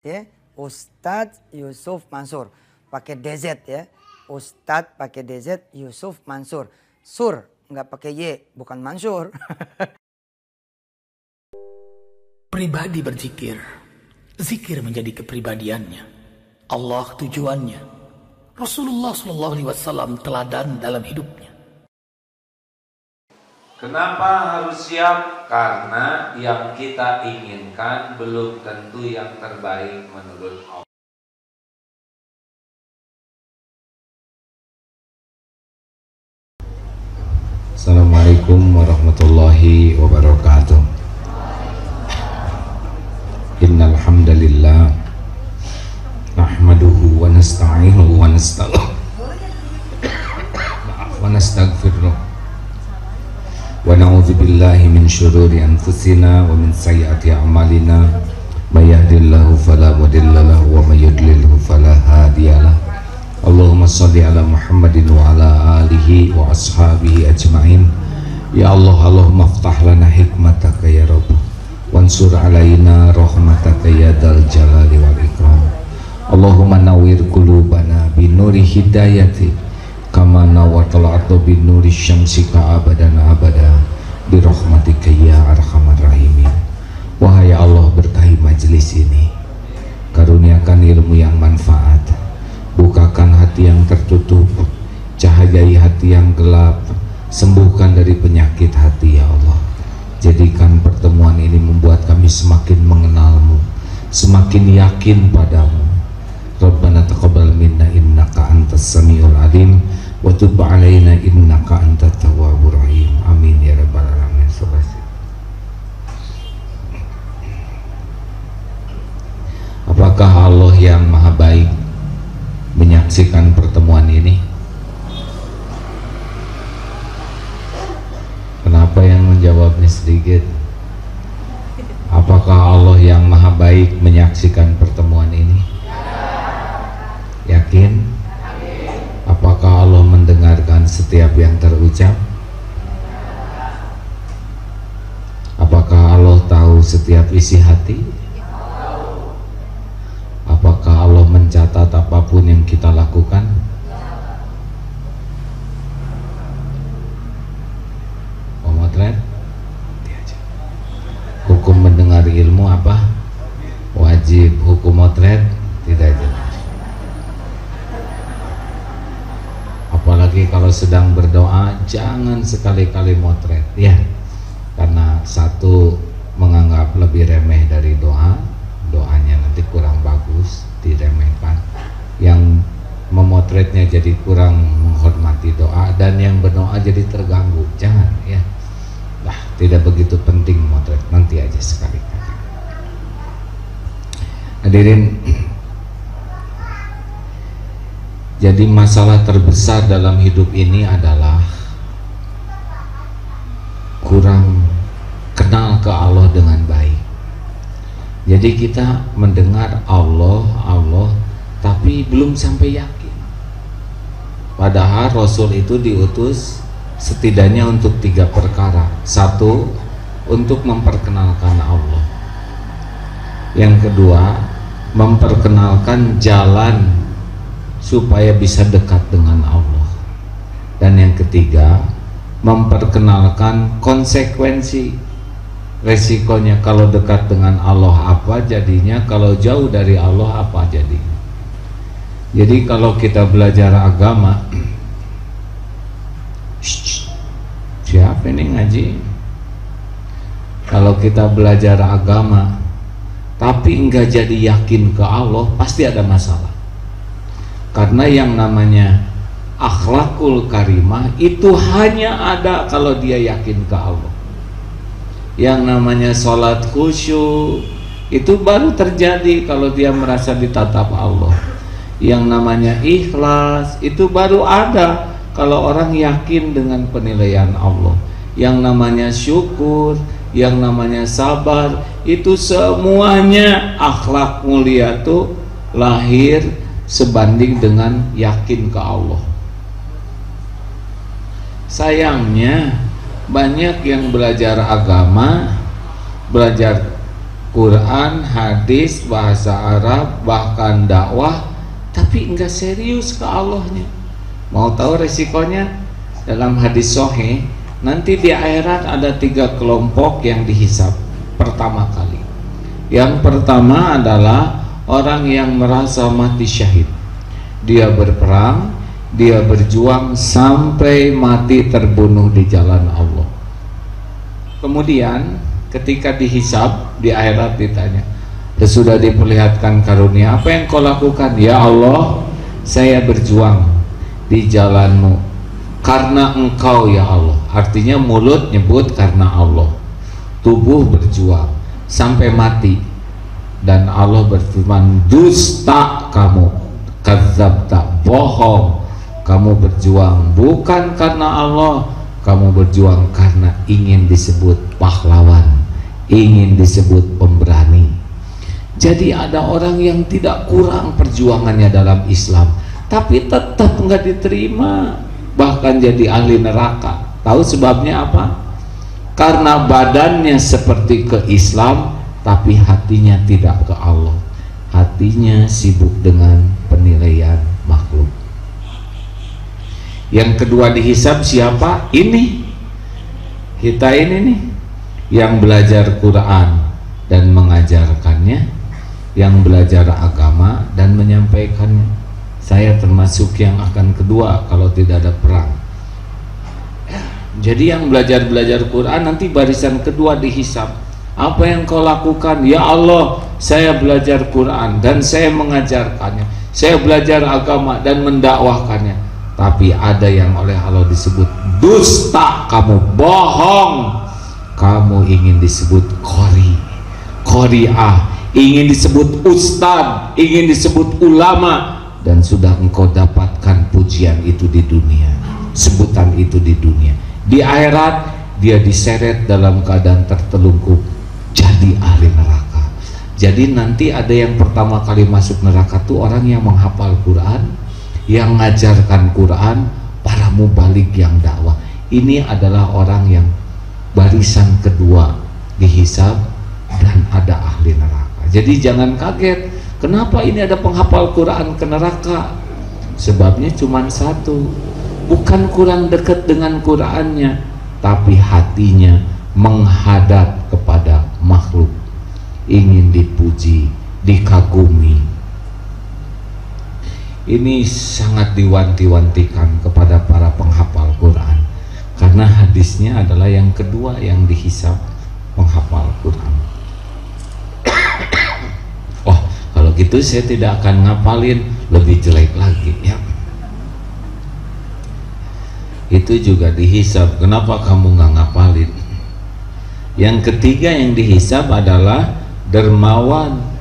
ya. Ustadz Yusuf Mansur. Pakai DZ ya. Ustadz pakai DZ Yusuf Mansur. Sur, nggak pakai Y, bukan Mansur. Pribadi berzikir. Zikir menjadi kepribadiannya. Allah tujuannya. Rasulullah SAW teladan dalam hidupnya. Kenapa harus siap? Karena yang kita inginkan belum tentu yang terbaik menurut Allah. Assalamualaikum warahmatullahi wabarakatuh. Innal hamdalillah nahmaduhu wa nasta'inuhu wa nastaghfiruh wa na'udzu billahi min syururi anfusina wa min sayyiati a'malina may yahdihillahu fala mudilla lahu wa may yudlilhu fala hadiyalah. Allahumma sholli ala Muhammadin wa ala alihi wa ashabihi ajma'in. Ya Allah, Allahumma aftah lana hikmataka ya Rabb, wansur alaina rahmataka ya dal jalali wal ikram. Allahumma nawwir qulubana binuri hidayati kama nawwartal arda binuri syamsi ka abadan abada bi rahmatika ya arhamar rahimin. Wahai Allah, berkahi majelis ini, karuniakan ilmu yang manfaat, bukakan hati yang tertutup, cahayai hati yang gelap, sembuhkan dari penyakit hati ya Allah. Jadikan pertemuan ini membuat kami semakin mengenalmu, semakin yakin padamu. Rabbana taqabbal minna innaka antas samiul alim wa tub alaina innaka antat tawwabur rahim. Amin ya rabbal alamin. Apakah Allah yang maha baik menyaksikan pertemuan ini? Kenapa yang menjawabnya sedikit? Apakah Allah yang maha baik menyaksikan pertemuan ini? Yakin? Apakah Allah mendengarkan setiap yang terucap? Apakah Allah tahu setiap isi hati? Apakah Allah mencatat apapun yang kita lakukan? Pemotret? Hukum mendengar ilmu apa? Wajib. Hukum motret? Tidak jelas. Apalagi kalau sedang berdoa, jangan sekali-kali motret ya, karena satu, menganggap lebih remeh dari doa, doanya nanti kurang bagus, diremehkan. Yang memotretnya jadi kurang menghormati doa, dan yang berdoa jadi terganggu. Jangan ya, lah tidak begitu penting motret, nanti aja sekali-kali. Hadirin, jadi masalah terbesar dalam hidup ini adalah kurang kenal ke Allah dengan baik. Jadi kita mendengar Allah, tapi belum sampai yakin. Padahal Rasul itu diutus setidaknya untuk 3 perkara. 1, untuk memperkenalkan Allah. Yang kedua, memperkenalkan jalan supaya bisa dekat dengan Allah. Dan yang ketiga, memperkenalkan konsekuensi, resikonya kalau dekat dengan Allah apa jadinya, kalau jauh dari Allah apa jadinya. Jadi kalau kita belajar agama, siapa ini ngaji? Kalau kita belajar agama tapi enggak jadi yakin ke Allah, pasti ada masalah. Karena yang namanya akhlakul karimah itu hanya ada kalau dia yakin ke Allah. Yang namanya sholat khusyuk itu baru terjadi kalau dia merasa ditatap Allah. Yang namanya ikhlas itu baru ada kalau orang yakin dengan penilaian Allah. Yang namanya syukur, yang namanya sabar, itu semuanya akhlak mulia tuh lahir sebanding dengan yakin ke Allah. Sayangnya banyak yang belajar agama, belajar Quran, hadis, bahasa Arab, bahkan dakwah, tapi enggak serius ke Allahnya. Mau tahu resikonya? Dalam hadis sahih, nanti di akhirat ada 3 kelompok yang dihisab pertama kali. Yang pertama adalah orang yang merasa mati syahid. Dia berperang, dia berjuang sampai mati terbunuh di jalan Allah. Kemudian ketika dihisab di akhirat ditanya, sudah diperlihatkan karunia, apa yang kau lakukan? Ya Allah, saya berjuang di jalanmu karena engkau ya Allah. Artinya mulut nyebut karena Allah, tubuh berjuang sampai mati, dan Allah berfirman, dusta kamu, kadzabta, bohong, kamu berjuang bukan karena Allah, kamu berjuang karena ingin disebut pahlawan, ingin disebut pemberani. Jadi ada orang yang tidak kurang perjuangannya dalam Islam, tapi tetap nggak diterima, bahkan jadi ahli neraka. Tahu sebabnya apa? Karena badannya seperti ke Islam, tapi hatinya tidak ke Allah. Hatinya sibuk dengan penilaian makhluk. Yang kedua dihisab siapa? Ini kita ini nih, yang belajar Quran dan mengajarkannya, yang belajar agama dan menyampaikannya. Saya termasuk yang akan kedua kalau tidak ada perang. Jadi yang belajar Quran nanti barisan kedua dihisab. Apa yang kau lakukan? Ya Allah, saya belajar Quran dan saya mengajarkannya, saya belajar agama dan mendakwahkannya. Tapi ada yang oleh Allah disebut dusta, kamu bohong, kamu ingin disebut qari'ah, ingin disebut ustad, ingin disebut ulama, dan sudah engkau dapatkan pujian itu di dunia, sebutan itu di dunia. Di akhirat dia diseret dalam keadaan tertelungkup, jadi ahli neraka. Jadi nanti ada yang pertama kali masuk neraka tuh orang yang menghafal Quran, yang mengajarkan Quran, para mubalik yang dakwah. Ini adalah orang yang barisan kedua dihisab dan ada ahli neraka. Jadi jangan kaget, kenapa ini ada penghafal Quran ke neraka? Sebabnya cuma satu, bukan kurang dekat dengan Qurannya, tapi hatinya menghadap kepada makhluk, ingin dipuji, dikagumi. Ini sangat diwanti-wantikan kepada para penghafal Quran, karena hadisnya adalah yang kedua yang dihisab penghafal Quran. Oh, kalau gitu saya tidak akan ngapalin, lebih jelek lagi ya. Itu juga dihisab. Kenapa kamu nggak ngapalin? Yang ketiga yang dihisab adalah dermawan,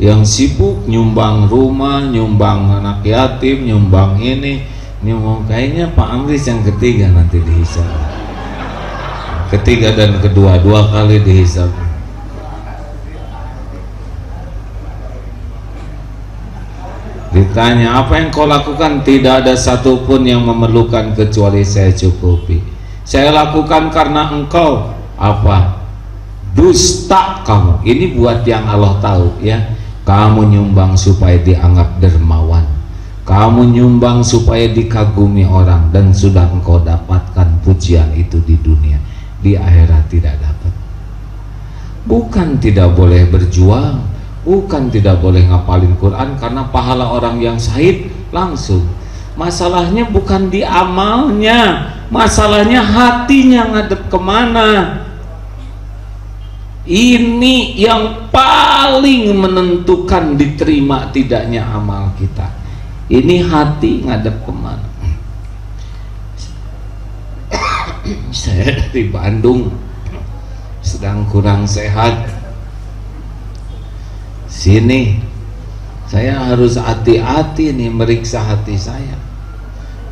yang sibuk nyumbang rumah, nyumbang anak yatim, nyumbang ini, nyumbang. Kayaknya Pak Amris yang ketiga nanti dihisab. Ketiga dan kedua, 2 kali dihisab. Ditanya, apa yang kau lakukan? Tidak ada satupun yang memerlukan kecuali saya cukupi. Saya lakukan karena engkau. Apa? Dusta kamu. Ini buat yang Allah tahu ya. Kamu nyumbang supaya dianggap dermawan, kamu nyumbang supaya dikagumi orang, dan sudah engkau dapatkan pujian itu di dunia. Di akhirat tidak dapat. Bukan tidak boleh berjuang, bukan tidak boleh ngapalin Quran, karena pahala orang yang syahid langsung. Masalahnya bukan di amalnya, masalahnya hatinya ngadep kemana. Ini yang paling menentukan diterima tidaknya amal kita. Ini hati ngadep kemana. Saya dari Bandung sedang kurang sehat, sini saya harus hati-hati nih meriksa hati saya.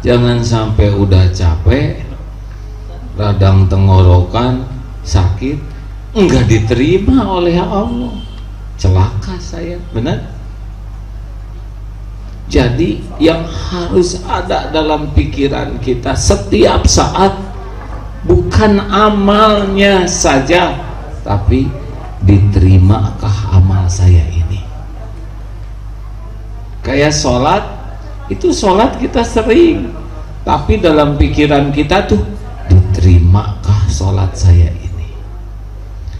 Jangan sampai udah capek, radang tenggorokan, sakit, enggak diterima oleh Allah, celaka saya, benar? Jadi yang harus ada dalam pikiran kita setiap saat bukan amalnya saja, tapi Diterimakah amal saya ini? Kayak sholat, itu sholat kita sering, tapi dalam pikiran kita tuh, diterimakah sholat saya ini?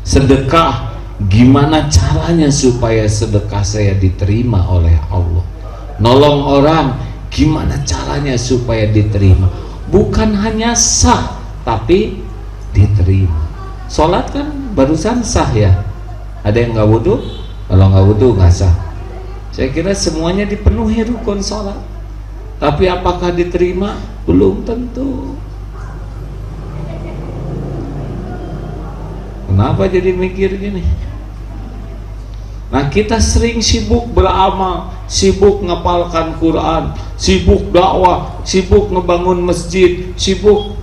Sedekah, gimana caranya supaya sedekah saya diterima oleh Allah? Nolong orang, gimana caranya supaya diterima? Bukan hanya sah, tapi diterima. Sholat kan barusan sah ya. Ada yang nggak wudhu? Kalau nggak wudhu nggak sah. Saya kira semuanya dipenuhi rukun sholat, tapi apakah diterima? Belum tentu. Kenapa jadi mikir gini? Nah, kita sering sibuk beramal, sibuk ngapalkan Quran, sibuk dakwah, sibuk ngebangun masjid, sibuk,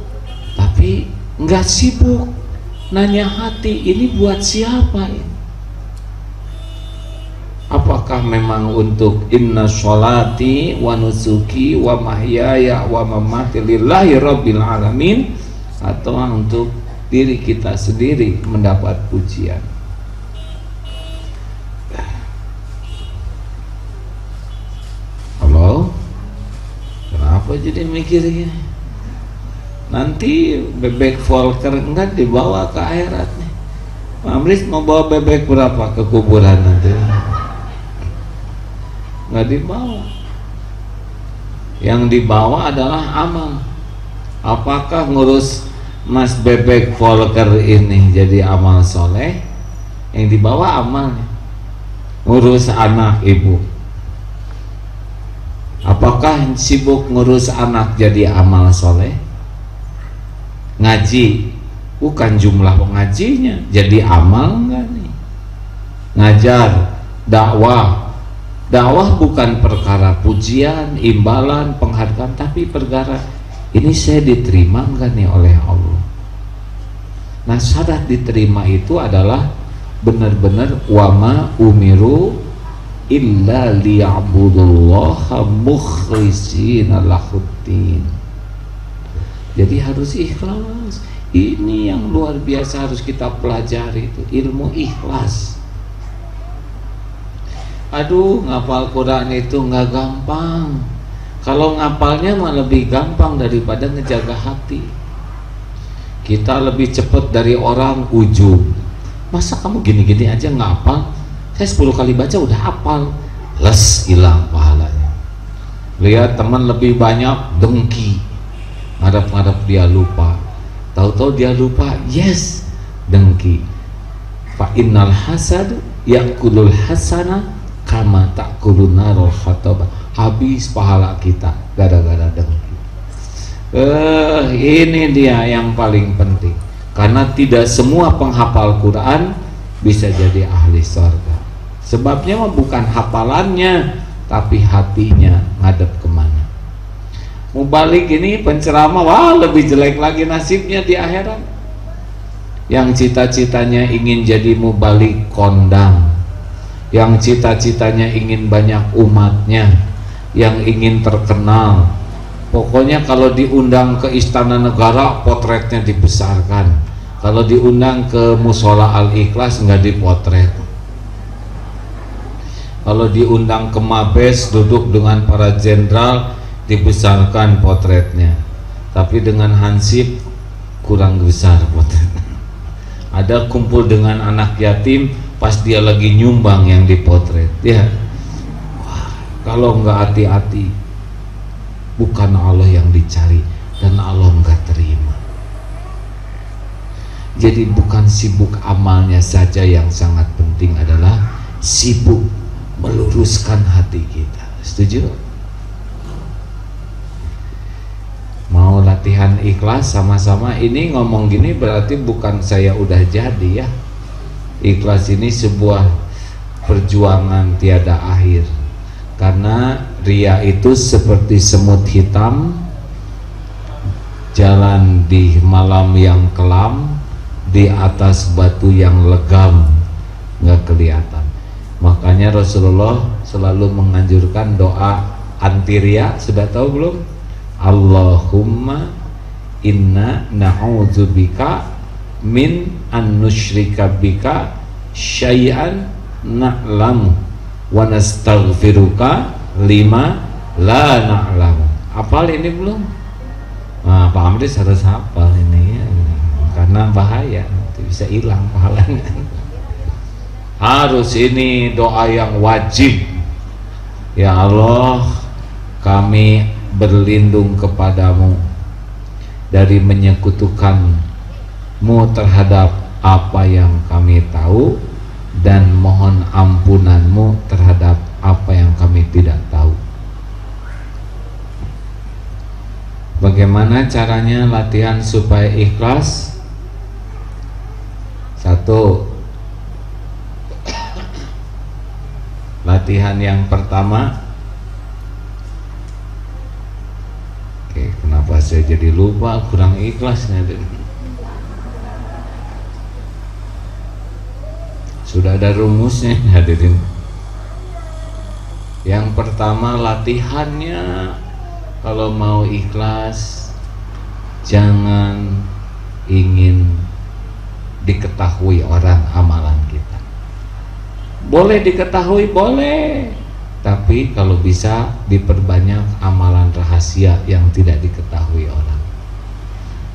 tapi nggak sibuk nanya hati ini buat siapa ini? Apakah memang untuk inna sholati wa nusuki wa mahyaya wa mamati lillahi rabbil alamin, atau untuk diri kita sendiri mendapat pujian? Halo? Kenapa jadi mikir gini? Nanti bebek Volker enggak dibawa ke akhirat nih. Mamris mau bawa bebek berapa ke kuburan nanti? Nggak dibawa. Yang dibawa adalah amal. Apakah ngurus Mas bebek Volker ini jadi amal soleh? Yang dibawa amalnya. Ngurus anak ibu. Apakah sibuk ngurus anak jadi amal soleh? Ngaji, bukan jumlah pengajinya jadi amal enggak nih? Ngajar, dakwah. Dakwah bukan perkara pujian, imbalan, penghargaan, tapi perkara ini saya diterima enggak nih oleh Allah. Nah, syarat diterima itu adalah benar-benar wama umiru illa liya'budullaha mukhlishina lahuddin. Jadi harus ikhlas. Ini yang luar biasa harus kita pelajari, itu ilmu ikhlas. Aduh, ngapal Quran itu nggak gampang. Kalau ngapalnya mah lebih gampang daripada ngejaga hati. Kita lebih cepat dari orang ujub. Masa kamu gini-gini aja ngapal? Saya 10 kali baca udah hafal. Les, hilang pahalanya. Lihat teman lebih banyak, dengki, ngadap-ngadap dia lupa. Tahu-tahu dia lupa, yes, dengki. Fa innal hasad yakulul hasana kama takulun narul khataba. Habis pahala kita gara-gara dengki. Ini dia yang paling penting. Karena tidak semua penghafal Quran bisa jadi ahli surga. Sebabnya bukan hafalannya, tapi hatinya ngadep kemana. Mubalik ini penceramah, wah lebih jelek lagi nasibnya di akhirat. Yang cita-citanya ingin jadi mubalik kondang, yang cita-citanya ingin banyak umatnya, yang ingin terkenal. Pokoknya kalau diundang ke istana negara, potretnya dibesarkan. Kalau diundang ke musola Al-Ikhlas nggak dipotret. Kalau diundang ke Mabes, duduk dengan para jenderal, dibesarkan potretnya. Tapi dengan Hansip kurang besar potretnya. Ada kumpul dengan anak yatim, pas dia lagi nyumbang yang dipotret. Ya, wah, kalau nggak hati-hati, bukan Allah yang dicari dan Allah nggak terima. Jadi bukan sibuk amalnya saja yang sangat penting, adalah sibuk meluruskan hati kita. Setuju? Mau latihan ikhlas sama-sama. Ini ngomong gini berarti bukan saya udah jadi ya. Ikhlas ini sebuah perjuangan tiada akhir. Karena ria itu seperti semut hitam jalan di malam yang kelam, di atas batu yang legam, nggak kelihatan. Makanya Rasulullah selalu menganjurkan doa anti ria. Sudah tahu belum? Allahumma inna na'udzubika min an nusyrika bika syai'an na'lamu wa nastaghfiruka lima la na'lamu. Hafal ini belum? Nah, Pak Amris harus hafal ini ya, karena bahaya nanti bisa hilang pahalanya. Harus ini doa yang wajib. Ya Allah, kami berlindung kepadamu dari menyekutukanmu terhadap apa yang kami tahu, dan mohon ampunanmu terhadap apa yang kami tidak tahu. Bagaimana caranya latihan supaya ikhlas? Satu, latihan yang pertama. Oke, kenapa saya jadi lupa, kurang ikhlasnya? Sudah ada rumusnya hadirin. Yang pertama, latihannya kalau mau ikhlas jangan ingin diketahui orang amalan kita. Boleh diketahui, boleh, tapi kalau bisa diperbanyak amalan rahasia yang tidak diketahui orang.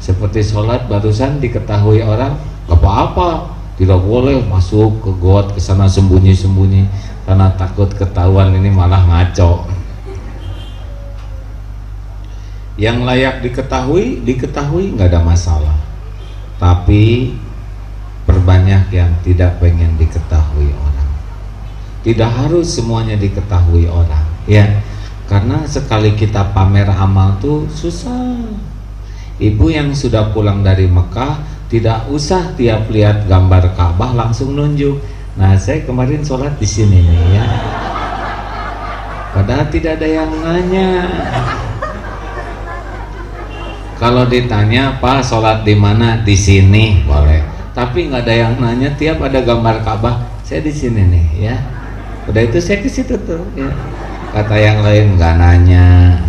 Seperti sholat barusan diketahui orang, gak apa-apa, tidak boleh masuk ke got ke sana sembunyi-sembunyi karena takut ketahuan, ini malah ngaco. Yang layak diketahui nggak ada masalah, tapi perbanyak yang tidak pengen diketahui orang. Tidak harus semuanya diketahui orang, ya, karena sekali kita pamer amal tuh susah. Ibu yang sudah pulang dari Mekah tidak usah tiap lihat gambar Ka'bah langsung nunjuk. Nah, saya kemarin sholat di sini nih, ya, padahal tidak ada yang nanya. Kalau ditanya, Pak sholat di mana? Di sini, boleh. Tapi nggak ada yang nanya tiap ada gambar Ka'bah, saya di sini nih, ya. Udah itu saya ke situ tuh, ya. Kata yang lain nggak nanya.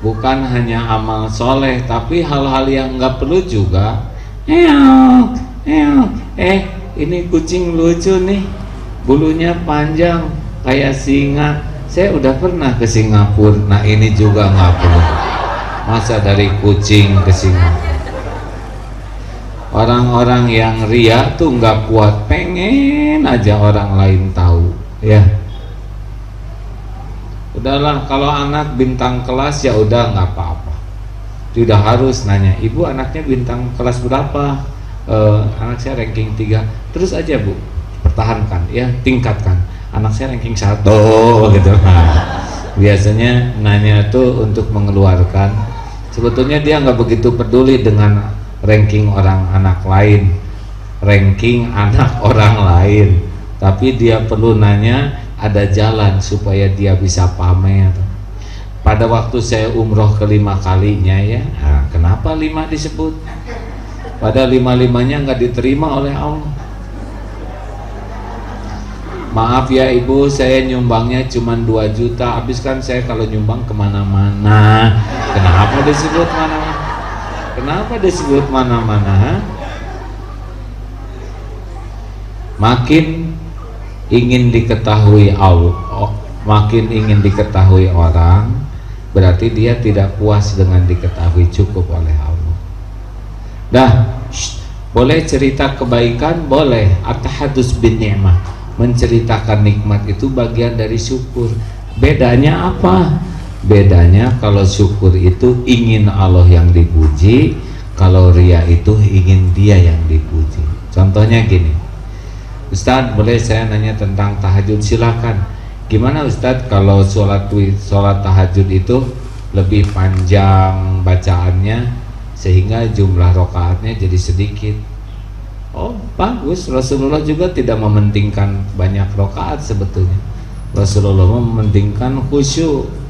Bukan hanya amal soleh, tapi hal-hal yang nggak perlu juga. Ini kucing lucu nih, bulunya panjang kayak singa. Saya udah pernah ke Singapura. Nah, ini juga nggak perlu. Masa dari kucing ke singa? Orang-orang yang ria tuh nggak kuat, pengen aja orang lain tahu, ya. Udahlah, kalau anak bintang kelas ya udah nggak apa-apa. Tidak harus nanya, ibu anaknya bintang kelas berapa? Anak saya ranking 3. Terus aja bu, pertahankan, ya, tingkatkan. Anak saya ranking 1 gitu. Nah, biasanya nanya tuh untuk mengeluarkan. Sebetulnya dia nggak begitu peduli dengan ranking orang anak lain, ranking anak orang lain, tapi dia perlu nanya ada jalan supaya dia bisa pamer. Pada waktu saya umroh ke-5 kalinya, ya, nah, kenapa 5 disebut? Pada 5-5-nya nggak diterima oleh Allah. Maaf ya ibu, saya nyumbangnya cuma 2 juta. Habiskan saya kalau nyumbang kemana-mana. Kenapa disebut mana-mana? Kenapa disebut mana-mana? Makin ingin diketahui Allah, makin ingin diketahui orang, berarti dia tidak puas dengan diketahui cukup oleh Allah. Dah, boleh cerita kebaikan, boleh. At-tahadus bin ni'mah, menceritakan nikmat itu bagian dari syukur. Bedanya apa? Bedanya kalau syukur itu ingin Allah yang dipuji, kalau ria itu ingin dia yang dipuji. Contohnya gini, Ustadz boleh saya nanya tentang tahajud? Silakan. Gimana Ustadz kalau sholat tahajud itu lebih panjang bacaannya sehingga jumlah rakaatnya jadi sedikit? Oh bagus, Rasulullah juga tidak mementingkan banyak rakaat sebetulnya. Rasulullah mementingkan khusyuk.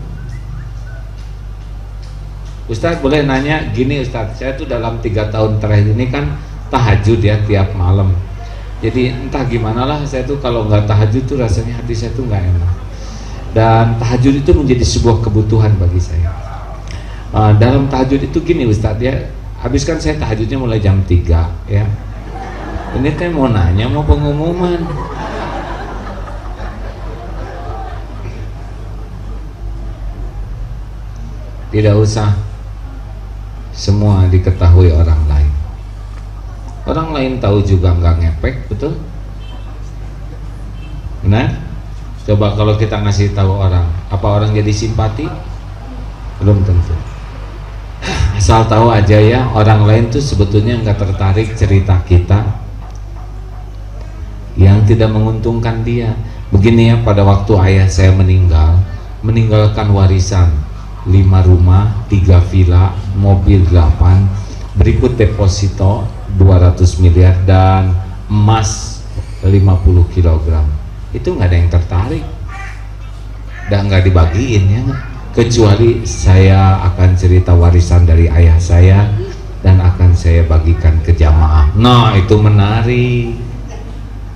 Ustadz boleh nanya gini Ustadz, saya tuh dalam 3 tahun terakhir ini kan tahajud ya tiap malam. Jadi entah gimana lah saya tuh kalau nggak tahajud tuh rasanya hati saya tuh nggak enak. Dan tahajud itu menjadi sebuah kebutuhan bagi saya. Dalam tahajud itu gini Ustadz ya, habiskan saya tahajudnya mulai jam 3 ya. Ini teh mau nanya mau pengumuman. Tidak usah semua diketahui orang lain. Orang lain tahu juga nggak ngepek, betul? Benar? Coba kalau kita ngasih tahu orang, apa orang jadi simpati? Belum tentu. Asal tahu aja ya, orang lain tuh sebetulnya nggak tertarik cerita kita yang tidak menguntungkan dia. Begini ya, pada waktu ayah saya meninggalkan warisan 5 rumah, 3 villa, mobil 8, berikut deposito 200 miliar dan emas 50 kg. Itu nggak ada yang tertarik, dan nggak dibagiin ya, kecuali saya akan cerita warisan dari ayah saya dan akan saya bagikan ke jamaah. Nah, itu menarik.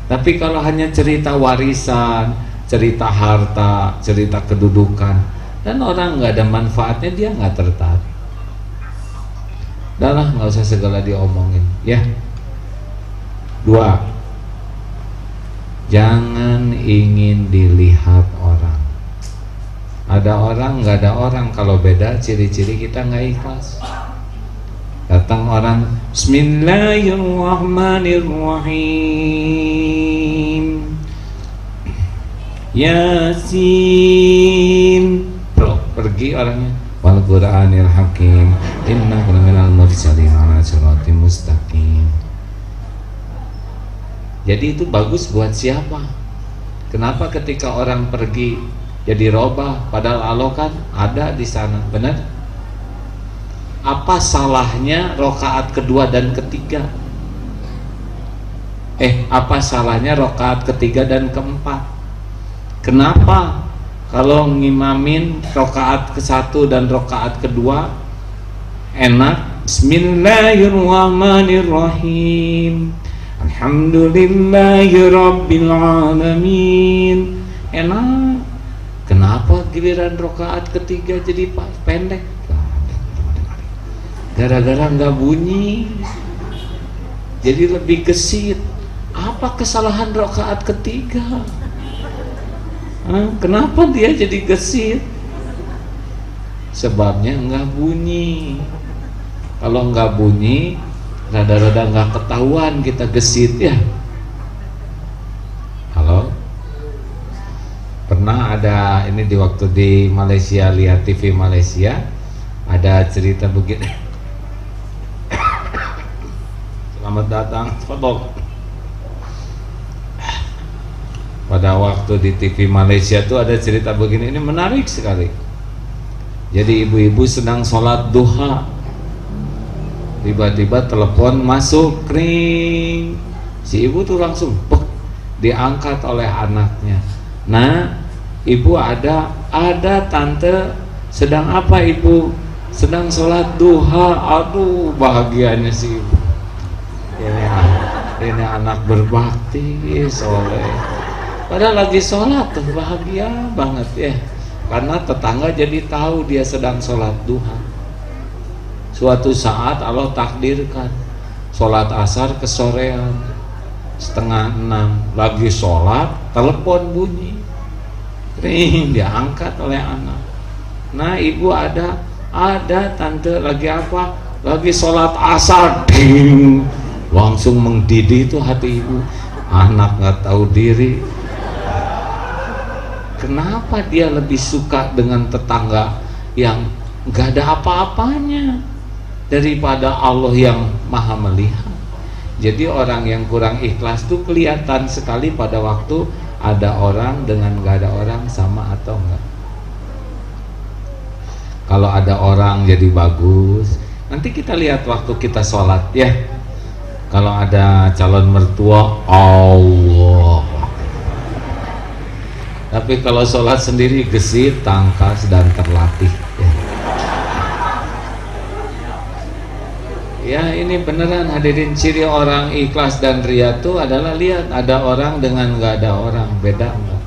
Tapi kalau hanya cerita warisan, cerita harta, cerita kedudukan, dan orang nggak ada manfaatnya, dia nggak tertarik. Udah lah, nggak usah segala diomongin ya. 2, jangan ingin dilihat orang. Ada orang, nggak ada orang, kalau beda ciri-ciri kita nggak ikhlas. Datang orang, Bismillahirrahmanirrahim, Yasin, pergi orangnya, wal Qur'anil Hakim, innahu laminal mursalin ala siratim mustaqim. Jadi itu bagus buat siapa? Kenapa ketika orang pergi jadi robah, padahal Allah kan ada di sana, benar? Apa salahnya rokaat kedua dan ketiga? Apa salahnya rokaat ketiga dan keempat? Kenapa kalau ngimamin rokaat ke-1 dan rokaat kedua enak? Bismillahirrahmanirrahim, Alhamdulillahirabbil alamin, enak. Kenapa giliran rokaat ketiga jadi pendek? Gara-gara nggak bunyi, jadi lebih gesit. Apa kesalahan rokaat ketiga? Kenapa dia jadi gesit? Sebabnya nggak bunyi. Kalau nggak bunyi, rada-rada nggak ketahuan kita gesit ya. Halo? Pernah ada ini di waktu di Malaysia, lihat TV Malaysia, ada cerita begini. Selamat datang, Fadol. Pada waktu di TV Malaysia tuh ada cerita begini, ini menarik sekali. Jadi ibu-ibu sedang sholat duha, tiba-tiba telepon masuk, kring. Si ibu tuh langsung diangkat oleh anaknya. Nah, ibu ada tante, sedang apa ibu? Sedang sholat duha. Aduh, bahagianya si ibu. Ini anak berbakti, soleh. Padahal lagi sholat tuh bahagia banget ya, karena tetangga jadi tahu dia sedang sholat duha. Suatu saat Allah takdirkan sholat asar kesorean, 5:30 lagi sholat, telepon bunyi, ring, diangkat oleh anak. Nah, ibu ada tante, lagi apa? Lagi sholat asar, ding, langsung mendidih itu hati ibu. Anak nggak tahu diri. Kenapa dia lebih suka dengan tetangga yang nggak ada apa-apanya daripada Allah yang maha melihat? Jadi orang yang kurang ikhlas tuh kelihatan sekali pada waktu ada orang dengan nggak ada orang, sama atau enggak. Kalau ada orang jadi bagus. Nanti kita lihat waktu kita sholat ya. Kalau ada calon mertua, Allah. Tapi kalau sholat sendiri gesit, tangkas, dan terlatih ya, ini beneran hadirin. Ciri orang ikhlas dan ria itu adalah lihat ada orang dengan nggak ada orang, beda enggak?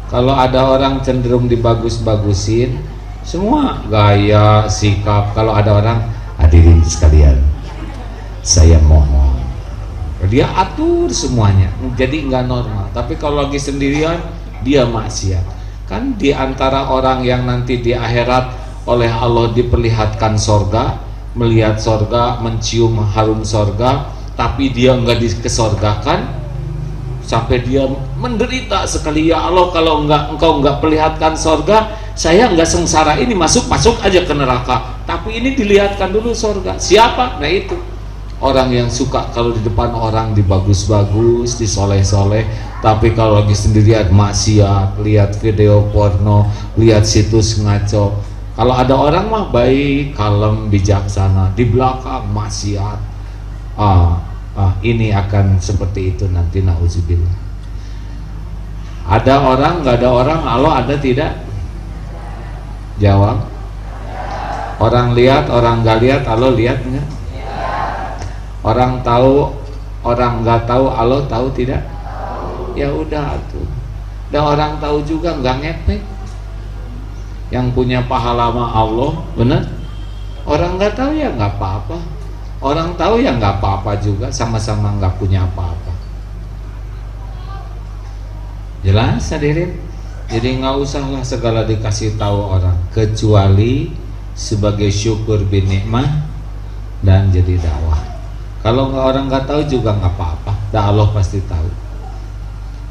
Kalau ada orang cenderung dibagus-bagusin, semua gaya, sikap. Kalau ada orang, hadirin sekalian, saya mohon Dia atur semuanya, jadi nggak normal. Tapi kalau lagi sendirian, dia maksiat. Kan di antara orang yang nanti di akhirat oleh Allah diperlihatkan sorga, melihat sorga, mencium harum sorga, tapi dia nggak dikesorgakan, sampai dia menderita sekali. Ya Allah, kalau engkau nggak perlihatkan sorga, saya nggak sengsara ini, masuk aja ke neraka. Tapi ini dilihatkan dulu sorga. Siapa? Nah itu orang yang suka kalau di depan orang dibagus-bagus, disoleh-soleh, tapi kalau lagi sendirian maksiat, lihat video porno, lihat situs ngaco. Kalau ada orang mah baik, kalem, bijaksana, di belakang maksiat. Ini akan seperti itu nanti, nauzubillah. Ada orang, nggak ada orang, Allah ada tidak? Jawab. Orang lihat, orang nggak lihat, Allah lihat nggak? Orang tahu, orang nggak tahu, Allah tahu tidak? Ya udah tuh. Dan orang tahu juga nggak ngepek. Yang punya pahala mah Allah, benar? Orang nggak tahu ya nggak apa-apa. Orang tahu ya nggak apa-apa juga, sama-sama nggak punya apa-apa. Jelas hadirin? Jadi nggak usahlah segala dikasih tahu orang, kecuali sebagai syukur bin nikmah dan jadi dakwah. Kalau orang nggak tahu juga nggak apa-apa, dan Allah pasti tahu.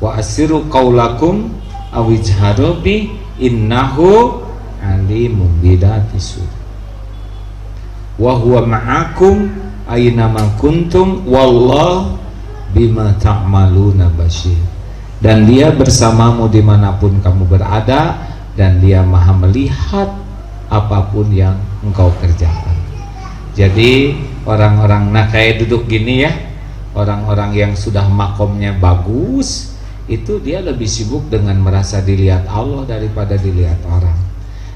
Wa asiru qaulakum awijharu bi innahu alimun bidati sudur. Wa huwa ma'akum aynama kuntum wallahu bima ta'maluna basyir. Dan dia bersamamu dimanapun kamu berada, dan dia maha melihat apapun yang engkau kerjakan. Jadi orang-orang, nah kayak duduk gini ya, orang-orang yang sudah makomnya bagus, itu dia lebih sibuk dengan merasa dilihat Allah daripada dilihat orang.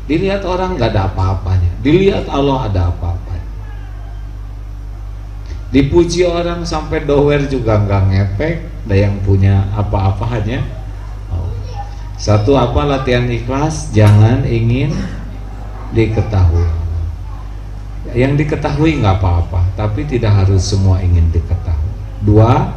Dilihat orang gak ada apa-apanya, dilihat Allah ada apa-apanya. Dipuji orang sampai dower juga nggak ngepek, ada yang punya apa-apa hanya satu apa, latihan ikhlas, jangan ingin diketahui. Yang diketahui nggak apa-apa, tapi tidak harus semua ingin diketahui. Dua,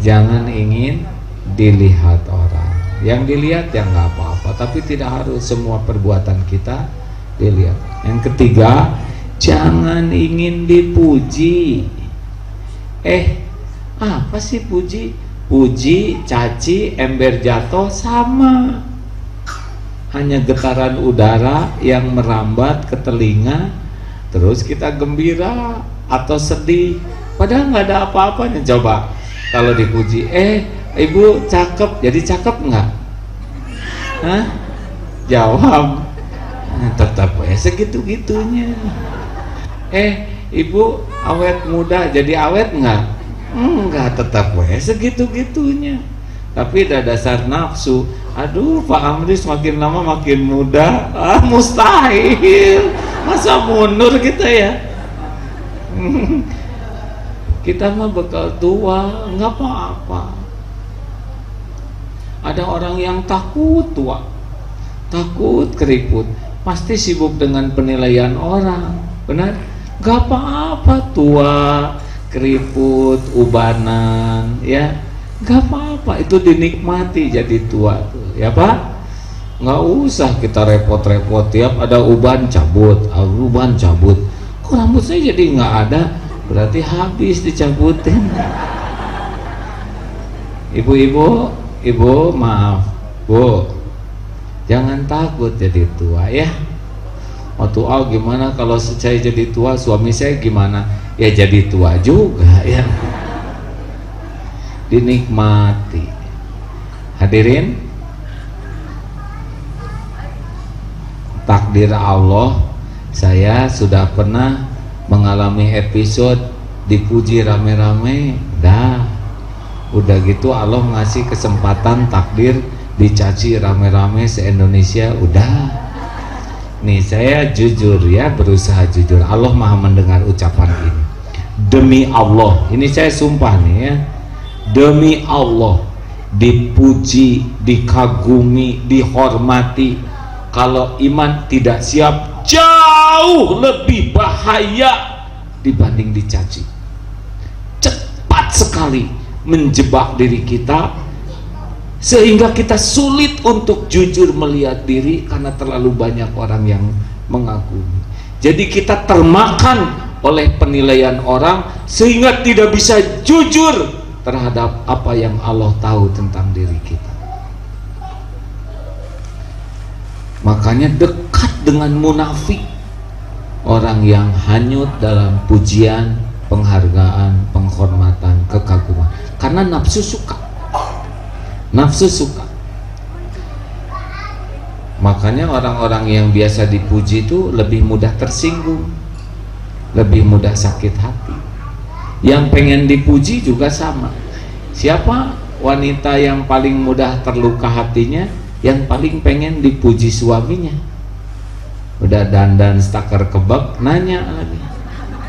jangan ingin dilihat orang. Yang dilihat ya nggak apa-apa, tapi tidak harus semua perbuatan kita dilihat. Yang ketiga, jangan ingin dipuji. Apa sih puji? Puji, caci, ember jatuh sama. Hanya getaran udara yang merambat ke telinga, terus kita gembira atau sedih, padahal nggak ada apa-apanya. Coba kalau dipuji, ibu cakep, jadi cakep nggak? Hah? Jawab, tetap segitu-gitunya. Ibu awet muda, jadi awet nggak? Enggak, tetap segitu-gitunya. Tapi ada dasar nafsu. Aduh, Pak Amri semakin lama makin muda. Mustahil. Masa mundur kita ya? Kita mah bekal tua, nggak apa-apa. Ada orang yang takut tua, takut keriput, pasti sibuk dengan penilaian orang. Benar? Gak apa-apa tua, keriput, ubanan, ya gak apa-apa, itu dinikmati jadi tua tuh, ya Pak. Nggak usah kita repot-repot tiap ada uban cabut, kok rambut saya jadi nggak ada, berarti habis dicabutin. Ibu maaf Bu, jangan takut jadi tua ya. Waktu gimana kalau saya jadi tua, suami saya gimana? Ya jadi tua juga ya. Dinikmati. Hadirin, takdir Allah, saya sudah pernah mengalami episode dipuji rame-rame, udah gitu Allah ngasih kesempatan takdir dicaci rame-rame se-Indonesia, udah. Nih saya jujur ya, berusaha jujur. Allah maha mendengar ucapan ini. Demi Allah, ini saya sumpah nih ya, demi Allah, dipuji, dikagumi, dihormati. Kalau iman tidak siap, jauh lebih bahaya dibanding dicaci. kuat sekali menjebak diri kita, sehingga kita sulit untuk jujur melihat diri karena terlalu banyak orang yang mengagumi. Jadi kita termakan oleh penilaian orang sehingga tidak bisa jujur terhadap apa yang Allah tahu tentang diri kita. Makanya dekat dengan munafik, orang yang hanyut dalam pujian, penghargaan, penghormatan, kekaguman, karena nafsu suka. Nafsu suka. Makanya orang-orang yang biasa dipuji itu lebih mudah tersinggung, lebih mudah sakit hati. Yang pengen dipuji juga sama. Siapa wanita yang paling mudah terluka hatinya? Yang paling pengen dipuji suaminya. Udah dandan stakar kebab, nanya lagi,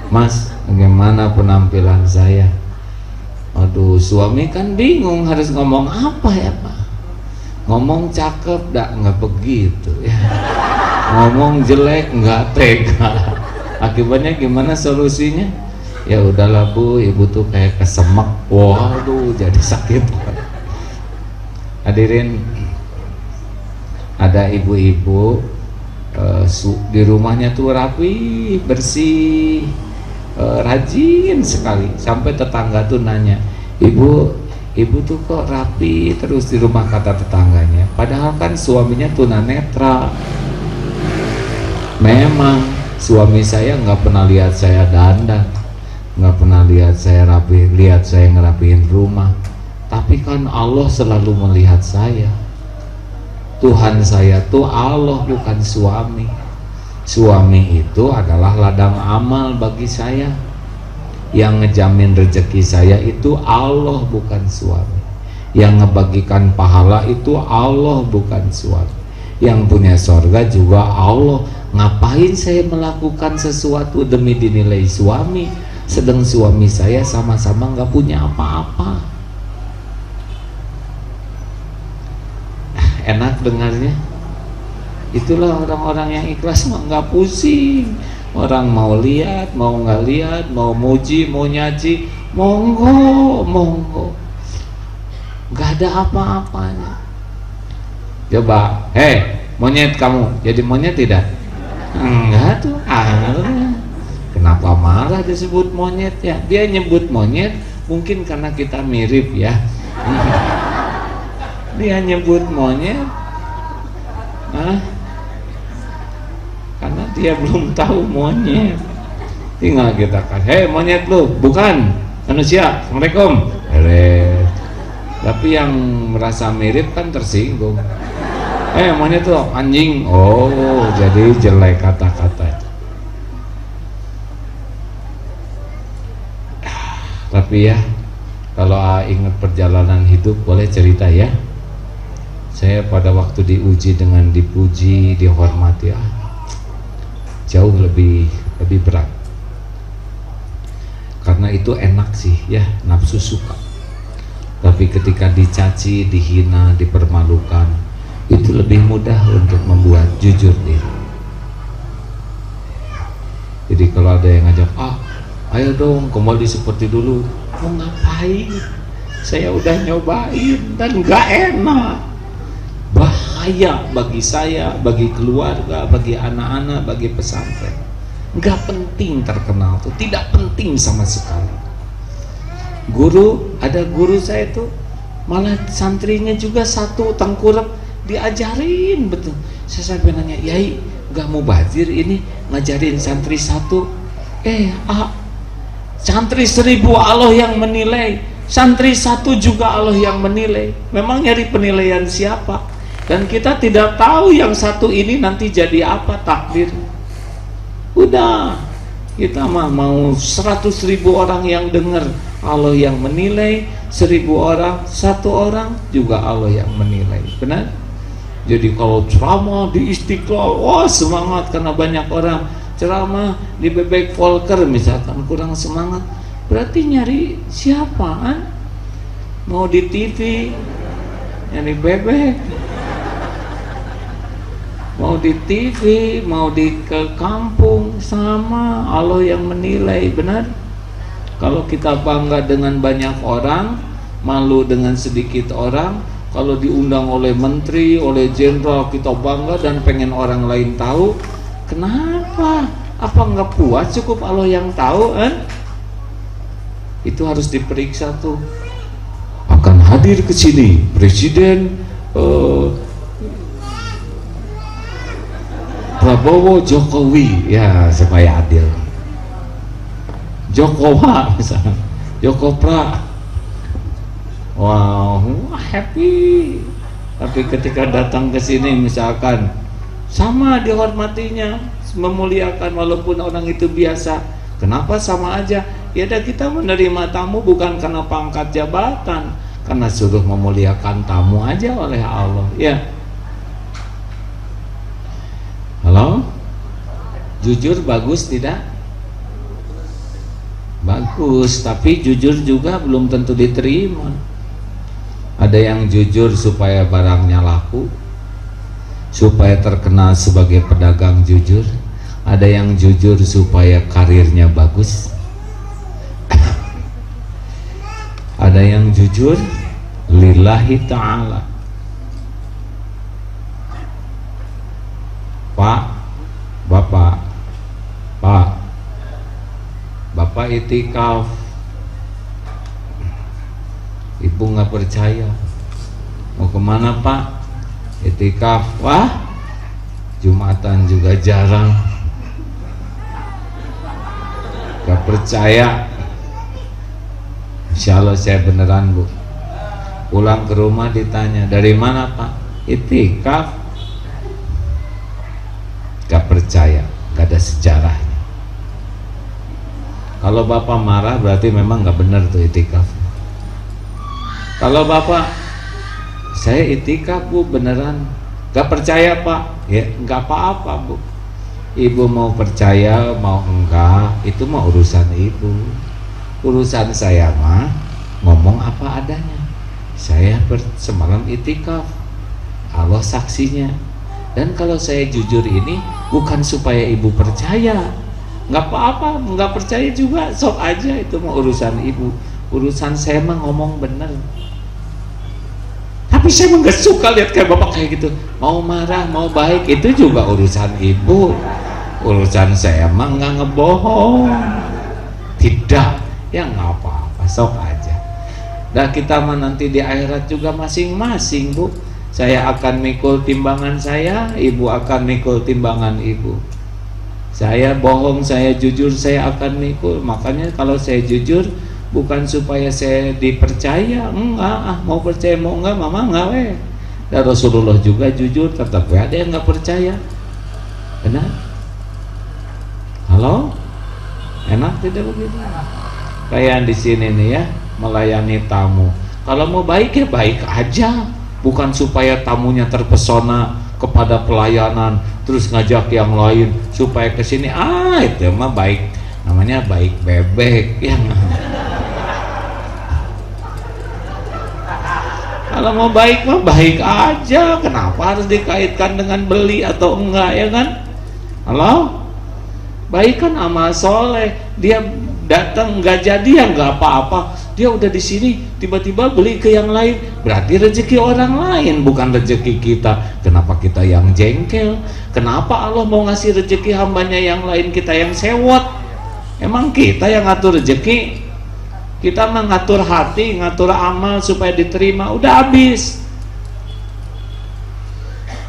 "Mas, bagaimana penampilan saya?" Aduh, suami kan bingung harus ngomong apa ya Pak. Ngomong cakep, nggak begitu ya. Ngomong jelek, nggak tega. Akibatnya gimana solusinya? Ya udahlah Bu, ibu tuh kayak kesemek. Waduh, jadi sakit. Hadirin, ada ibu-ibu di rumahnya tuh rapi, bersih, rajin sekali, sampai tetangga tuh nanya, ibu tuh kok rapi terus di rumah, kata tetangganya. Padahal kan suaminya tunanetra. Memang suami saya nggak pernah lihat saya dandan, nggak pernah lihat saya rapi, lihat saya ngerapiin rumah. Tapi kan Allah selalu melihat saya. Tuhan saya tuh Allah, bukan suami. Suami itu adalah ladang amal bagi saya. Yang ngejamin rezeki saya itu Allah, bukan suami. Yang ngebagikan pahala itu Allah, bukan suami. Yang punya sorga juga Allah. Ngapain saya melakukan sesuatu demi dinilai suami, sedang suami saya sama-sama nggak punya apa-apa. Enak dengarnya. Itulah orang-orang yang ikhlas, mah nggak pusing. Orang mau lihat, mau nggak lihat, mau muji, mau nyaji, monggo, nggak ada apa-apanya. Coba, monyet kamu, jadi monyet tidak? Enggak tuh. Kenapa marah disebut monyet ya? Dia nyebut monyet mungkin karena kita mirip ya. Dia nyebut monyet karena dia belum tahu monyet. Tinggal kita kan, monyet lu, bukan manusia, Assalamualaikum. Tapi yang merasa mirip kan tersinggung. Monyet tuh anjing. Oh, jadi jelek kata-kata. Tapi ya, kalau ingat perjalanan hidup boleh cerita ya. Saya pada waktu diuji dengan dipuji, dihormati, jauh lebih berat. Karena itu enak sih ya, nafsu suka. Tapi ketika dicaci, dihina, dipermalukan, itu lebih mudah untuk membuat jujur diri. Jadi kalau ada yang ngajak, ayo dong kembali seperti dulu. Mau ngapain? Saya udah nyobain dan gak enak. Bahaya bagi saya, bagi keluarga, bagi anak-anak, bagi pesantren. Gak penting terkenal tuh, tidak penting sama sekali. Ada guru saya tuh, malah santrinya juga satu tengkurap, diajarin betul. Saya sampai nanya, Yai, gak mau bazir ini ngajarin santri satu? Santri 1000 Allah yang menilai, santri satu juga Allah yang menilai. Memang nyari penilaian siapa? Dan kita tidak tahu yang satu ini nanti jadi apa takdir. Udah, kita mah mau 100.000 orang yang dengar, Allah yang menilai. 1000 orang, 1 orang juga Allah yang menilai. Benar? Jadi kalau ceramah di Istiqlal, wah semangat karena banyak orang. Ceramah di Bebek Volker misalkan kurang semangat, berarti nyari siapaan? Mau di TV nyari bebek, mau di TV, mau ke kampung, sama Allah yang menilai. Benar? Kalau kita bangga dengan banyak orang, malu dengan sedikit orang. Kalau diundang oleh menteri, oleh jenderal, kita bangga dan pengen orang lain tahu. Kenapa? Apa nggak puas cukup Allah yang tahu kan? Itu harus diperiksa tuh. Akan hadir ke sini Presiden Prabowo Jokowi, ya supaya adil. Jokowa misalnya, Jokopra, wow, happy. Tapi ketika datang ke sini misalkan sama dihormatinya, memuliakan walaupun orang itu biasa. Kenapa sama aja? Ya dah, kita menerima tamu bukan karena pangkat jabatan, karena suruh memuliakan tamu aja oleh Allah. Ya. Halo? Jujur bagus tidak? Bagus, tapi jujur juga belum tentu diterima. Ada yang jujur supaya barangnya laku, supaya terkenal sebagai pedagang jujur. Ada yang jujur supaya karirnya bagus. Ada yang jujur lillahi ta'ala. Pak, Bapak, Bapak itikaf, Ibu nggak percaya, mau kemana Pak? Itikaf. Wah, Jumatan juga jarang, nggak percaya. Insya Allah saya beneran Bu. Pulang ke rumah ditanya, dari mana Pak? Itikaf. Gak percaya, gak ada sejarahnya. Kalau Bapak marah berarti memang gak benar tuh itikaf. Kalau Bapak, saya itikaf Bu beneran, gak percaya Pak, ya gak apa-apa Bu. Ibu mau percaya mau enggak, itu mah urusan Ibu. Urusan saya mah ngomong apa adanya. Saya semalam itikaf, Allah saksinya. Dan kalau saya jujur ini bukan supaya Ibu percaya, nggak apa-apa, nggak percaya juga sok aja, itu mah urusan Ibu. Urusan saya mah ngomong bener. Tapi saya mah nggak suka lihat kayak Bapak kayak gitu, mau marah mau baik itu juga urusan Ibu. Urusan saya mah nggak ngebohong. Tidak, ya nggak apa-apa, sok aja. Dan kita mah nanti di akhirat juga masing-masing Bu. Saya akan mikul timbangan saya, Ibu akan mikul timbangan Ibu. Saya bohong, saya jujur, saya akan mikul. Makanya kalau saya jujur bukan supaya saya dipercaya, enggak, mau percaya mau enggak, mama enggak weh. Dan Rasulullah juga jujur, tetap ada yang enggak percaya. Benar? Halo? Enak tidak begitu? Kayak di sini nih ya, melayani tamu. Kalau mau baik ya baik aja. Bukan supaya tamunya terpesona kepada pelayanan terus ngajak yang lain supaya kesini, itu mah baik, namanya baik bebek ya. Kalau mau baik mah baik aja, kenapa harus dikaitkan dengan beli atau enggak ya kan? Halo? Baik kan amal soleh. Dia datang nggak jadi ya nggak apa-apa, dia udah di sini tiba-tiba beli ke yang lain, berarti rezeki orang lain bukan rezeki kita. Kenapa kita yang jengkel? Kenapa Allah mau ngasih rezeki hambanya yang lain, kita yang sewot? Emang kita yang ngatur rezeki? Kita mengatur hati, ngatur amal supaya diterima, udah habis.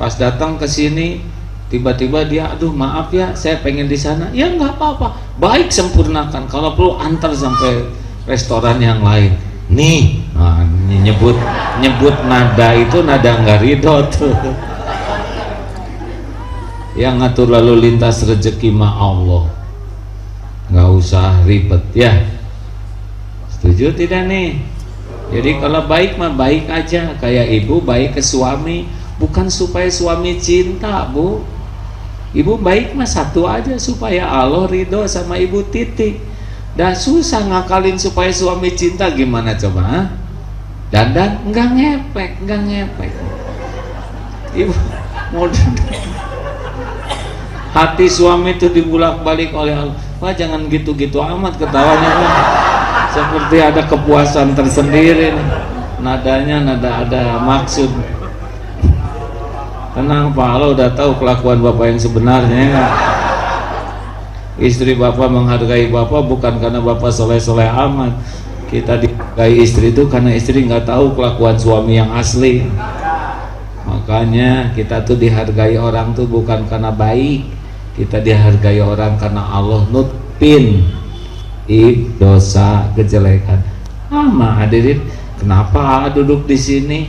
Pas datang ke sini tiba-tiba dia, aduh maaf ya saya pengen di sana, ya nggak apa-apa, baik sempurnakan, kalau perlu antar sampai restoran yang lain nih. Nah, nyebut nada itu nada nggak ridho tuh. Yang ngatur lalu lintas rezeki mah Allah, nggak usah ribet ya. Setuju tidak nih? Jadi kalau baik mah baik aja, kayak ibu baik ke suami bukan supaya suami cinta Bu. Ibu baik mah satu aja, supaya Allah ridho sama ibu titik. Dah susah ngakalin supaya suami cinta, gimana coba? Ha? Dandan enggak ngepek, enggak ngepek. Ibu mau hati suami itu dibulak-balik oleh Allah. Wah jangan gitu-gitu amat ketawanya Pak. Seperti ada kepuasan tersendiri. Nadanya nada ada maksud. Tenang Pak, Allah udah tahu kelakuan Bapak yang sebenarnya. Istri Bapak menghargai Bapak bukan karena Bapak soleh-soleh amat. Kita dihargai istri itu karena istri nggak tahu kelakuan suami yang asli. Makanya kita tuh dihargai orang tuh bukan karena baik. Kita dihargai orang karena Allah nutupin dosa kejelekan. Hadirin, kenapa duduk di sini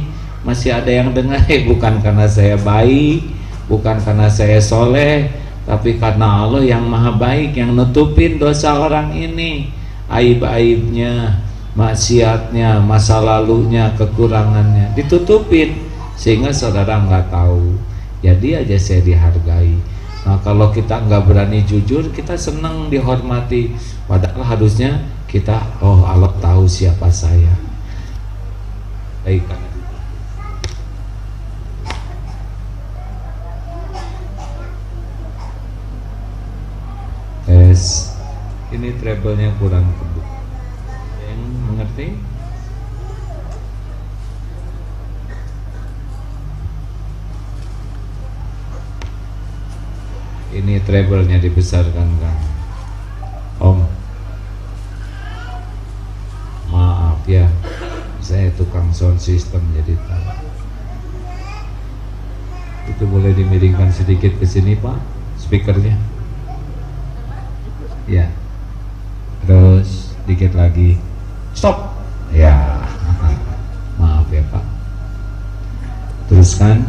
masih ada yang dengar? Bukan karena saya baik, bukan karena saya soleh, tapi karena Allah yang maha baik yang nutupin dosa orang ini, aib-aibnya, maksiatnya, masa lalunya, kekurangannya ditutupin sehingga saudara nggak tahu. Jadi aja saya dihargai. Nah kalau kita nggak berani jujur, kita senang dihormati, padahal harusnya kita, oh Allah tahu siapa saya. Baik. Tes, ini treble-nya kurang kedua. Yang mengerti? Ini treble-nya dibesarkan kan, Om. Maaf ya, saya tukang sound system jadi tahu. Itu boleh dimiringkan sedikit ke sini Pak, speakernya. Ya. Terus dikit lagi. Stop. Ya. Maaf ya Pak. Teruskan.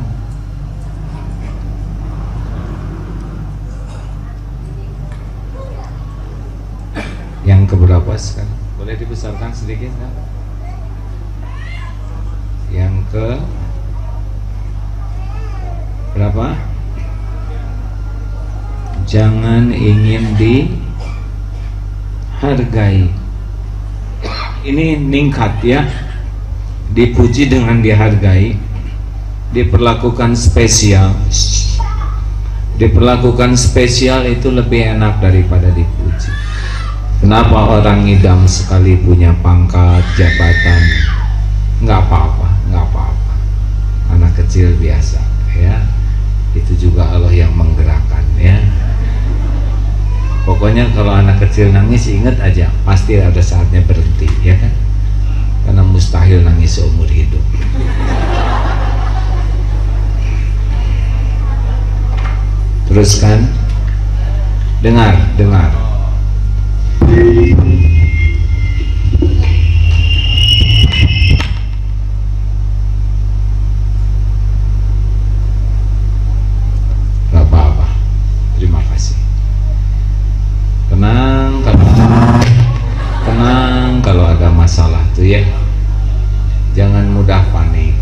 Yang keberapa sekarang? Boleh dibesarkan sedikit kan? Yang ke berapa? Jangan ingin dihargai. Ini ningkat ya. Dipuji dengan dihargai, diperlakukan spesial. Diperlakukan spesial itu lebih enak daripada dipuji. Kenapa orang ngidam sekali punya pangkat, jabatan? Nggak apa-apa, nggak apa-apa. Anak kecil biasa, ya. Itu juga Allah yang menggerakkan, ya. Pokoknya kalau anak kecil nangis, ingat aja, pasti ada saatnya berhenti, ya kan? Karena mustahil nangis seumur hidup. Teruskan, dengar. Gak apa-apa, terima kasih. Tenang kalau ada masalah tuh ya, jangan mudah panik.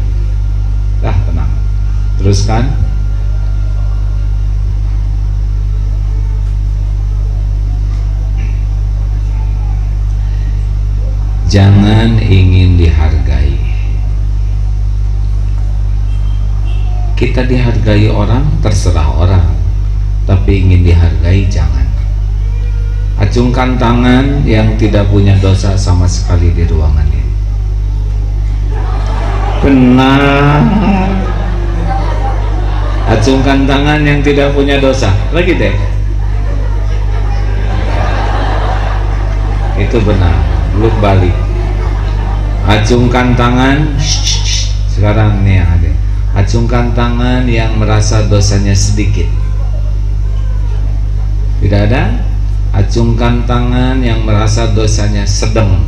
Dah tenang, teruskan. Jangan ingin dihargai. Kita dihargai orang, terserah orang, tapi ingin dihargai jangan. Acungkan tangan yang tidak punya dosa sama sekali di ruangan ini. Benar. Acungkan tangan yang tidak punya dosa. Lagi deh. Itu benar. Belum balik. Acungkan tangan. Sekarang nih yang ada. Acungkan tangan yang merasa dosanya sedikit. Tidak ada? Acungkan tangan yang merasa dosanya sedang.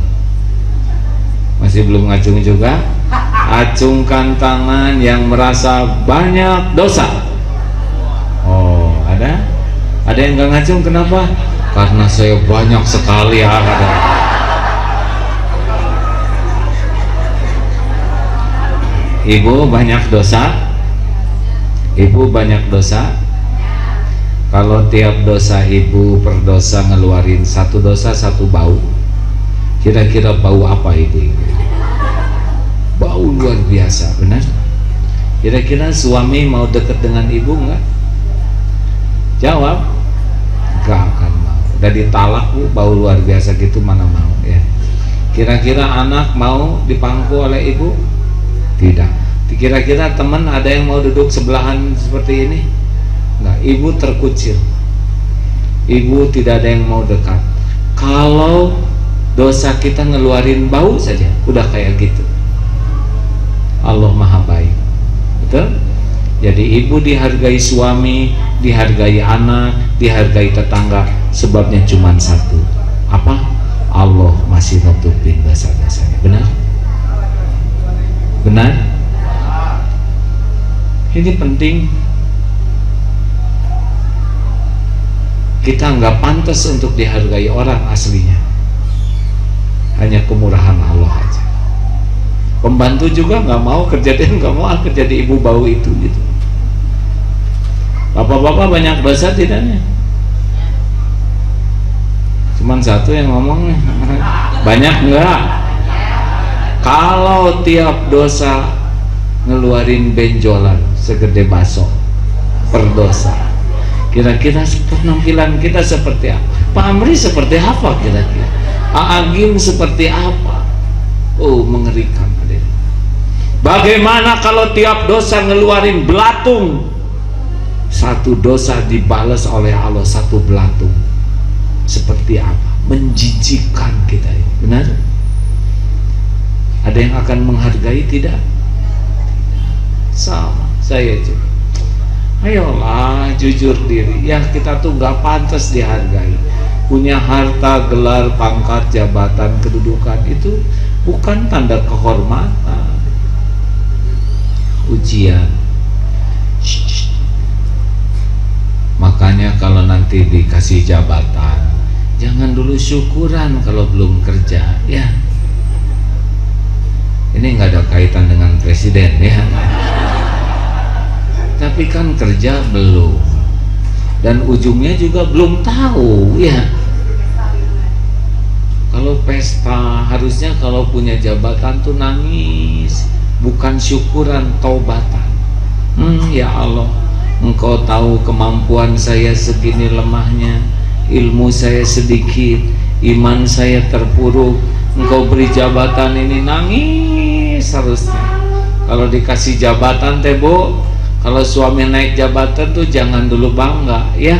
Masih belum ngacung juga? Acungkan tangan yang merasa banyak dosa. Oh, ada? Ada yang gak ngacung, kenapa? Karena saya banyak sekali ada. Ibu banyak dosa? Ibu banyak dosa? Kalau tiap dosa ibu per dosa ngeluarin satu dosa satu bau, kira-kira bau apa ibu? Bau luar biasa, benar? Kira-kira suami mau deket dengan ibu enggak? Jawab, enggak akan mau. Udah ditalak bu, bau luar biasa gitu mana mau ya. Kira-kira anak mau dipangku oleh ibu? Tidak. Kira-kira teman ada yang mau duduk sebelahan seperti ini? Enggak, ibu terkucil. Ibu tidak ada yang mau dekat. Kalau dosa kita ngeluarin bau saja, udah kayak gitu. Allah Maha Baik. Betul? Jadi ibu dihargai suami, dihargai anak, dihargai tetangga. Sebabnya cuma satu. Apa? Allah masih nutupin dosa-dosanya. Benar? Benar? Ini penting. Kita nggak pantas untuk dihargai orang aslinya. Hanya kemurahan Allah aja. Pembantu juga nggak mau kerja, dia nggak mau kerja di ibu bau itu gitu. Bapak-bapak banyak dosa tidaknya? Cuman satu yang ngomong. Banyak enggak? Kalau tiap dosa ngeluarin benjolan segede baso per dosa, kira-kira penampilan kita seperti apa? Pak Amri seperti apa kira-kira? Agim seperti apa? Oh, mengerikan. Bagaimana kalau tiap dosa ngeluarin belatung? Satu dosa dibalas oleh Allah satu belatung. Seperti apa? Menjijikkan kita ini. Benar? Ada yang akan menghargai tidak? Sama saya juga. Ayolah jujur diri. Ya kita tuh gak pantas dihargai. Punya harta, gelar, pangkat, jabatan, kedudukan itu bukan tanda kehormatan. Ujian. Makanya kalau nanti dikasih jabatan, jangan dulu syukuran kalau belum kerja, ya. Ini nggak ada kaitan dengan presiden, ya. Tapi kan kerja belum, dan ujungnya juga belum tahu, ya. Kalau pesta, harusnya kalau punya jabatan tuh nangis, bukan syukuran, taubatan. Ya Allah, Engkau tahu kemampuan saya segini lemahnya, ilmu saya sedikit, iman saya terpuruk. Engkau beri jabatan ini, nangis harusnya. Kalau dikasih jabatan teh Bu, kalau suami naik jabatan tuh jangan dulu bangga, ya.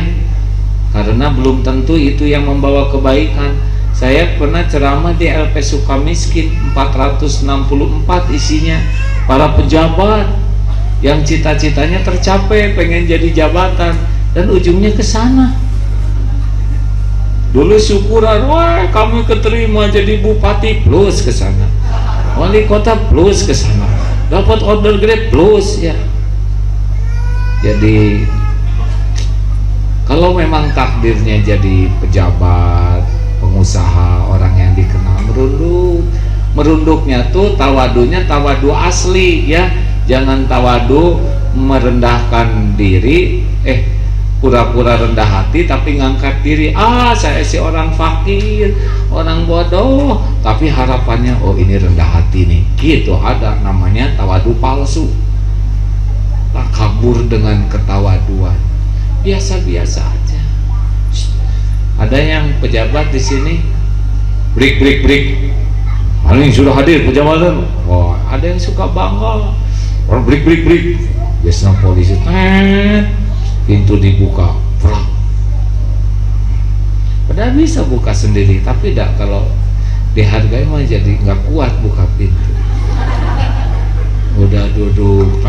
Karena belum tentu itu yang membawa kebaikan. Saya pernah ceramah di LP Sukamiskin, 464 isinya para pejabat yang cita-citanya tercapai, pengen jadi jabatan, dan ujungnya ke sana. Dulu syukuran, wah kamu keterima jadi bupati, plus ke sana, wali kota plus ke sana, dapat order gede plus, ya. Jadi kalau memang takdirnya jadi pejabat, pengusaha, orang yang dikenal, merunduknya tuh tawadunya tawadu asli, ya. Jangan tawadu merendahkan diri, pura-pura rendah hati tapi ngangkat diri. Saya si orang fakir, orang bodoh, tapi harapannya oh ini rendah hati nih. Gitu, ada namanya tawadu palsu. Kabur dengan ketawaduan. Biasa-biasa aja. Ada yang pejabat di sini, break. Paling sudah hadir pejabatan. Wah, ada yang suka bangga. Orang break. Biasanya polisi, pintu dibuka, frag. Padahal bisa buka sendiri, tapi tidak, kalau dihargai mah jadi nggak kuat buka pintu. Udah duduk,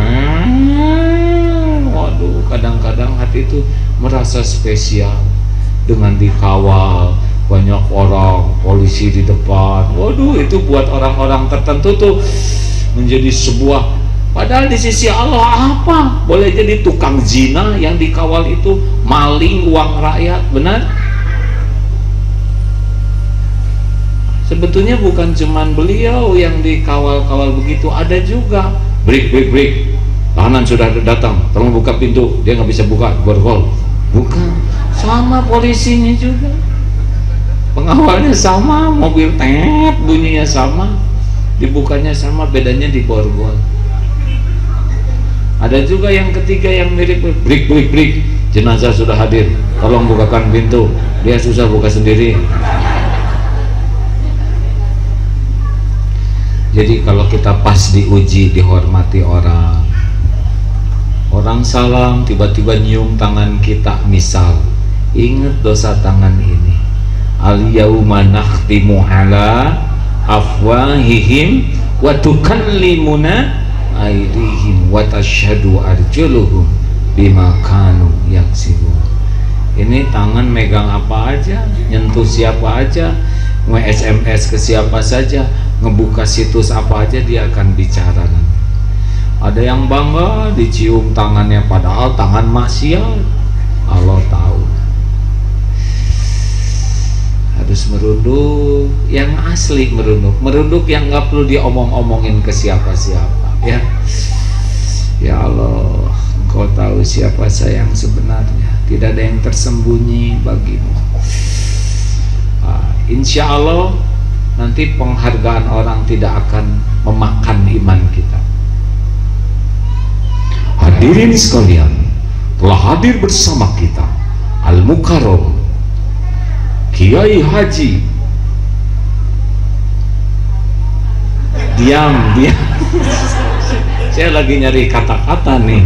waduh, kadang-kadang hati itu merasa spesial dengan dikawal banyak orang, polisi di depan. Waduh, itu buat orang-orang tertentu tuh menjadi sebuah. Padahal di sisi Allah apa? Boleh jadi tukang zina yang dikawal itu maling uang rakyat, benar? Sebetulnya bukan cuman beliau yang dikawal-kawal begitu, ada juga break. Tahanan sudah datang, tolong buka pintu. Dia nggak bisa buka, borgol. Bukan, sama polisinya juga. Pengawalnya sama, mobil tet bunyinya sama, dibukanya sama, bedanya di borgol. Ada juga yang ketiga yang mirip, break. Jenazah sudah hadir, tolong bukakan pintu. Dia susah buka sendiri. Jadi kalau kita pas diuji, dihormati orang salam, tiba-tiba nyium tangan kita misal, ingat dosa tangan ini. Al-yauma nakhtimu ala afwahihim wa tukallimuna aydihim wa tashhadu arjuluhum bima kanu yaksibun. Ini tangan megang apa aja, nyentuh siapa aja, nge-SMS ke siapa saja, ngebuka situs apa aja, dia akan bicara nanti. Ada yang bangga dicium tangannya, padahal tangan maksiat. Allah tahu. Harus merunduk yang asli, merunduk yang nggak perlu diomong-omongin ke siapa-siapa, ya. Ya Allah, Engkau tahu siapa saya yang sebenarnya, tidak ada yang tersembunyi bagimu. Insya Allah nanti penghargaan orang tidak akan memakan iman kita. Hadirin sekalian, telah hadir bersama kita Al-Mukarram Kiai Haji. Diam. Saya lagi nyari kata-kata nih.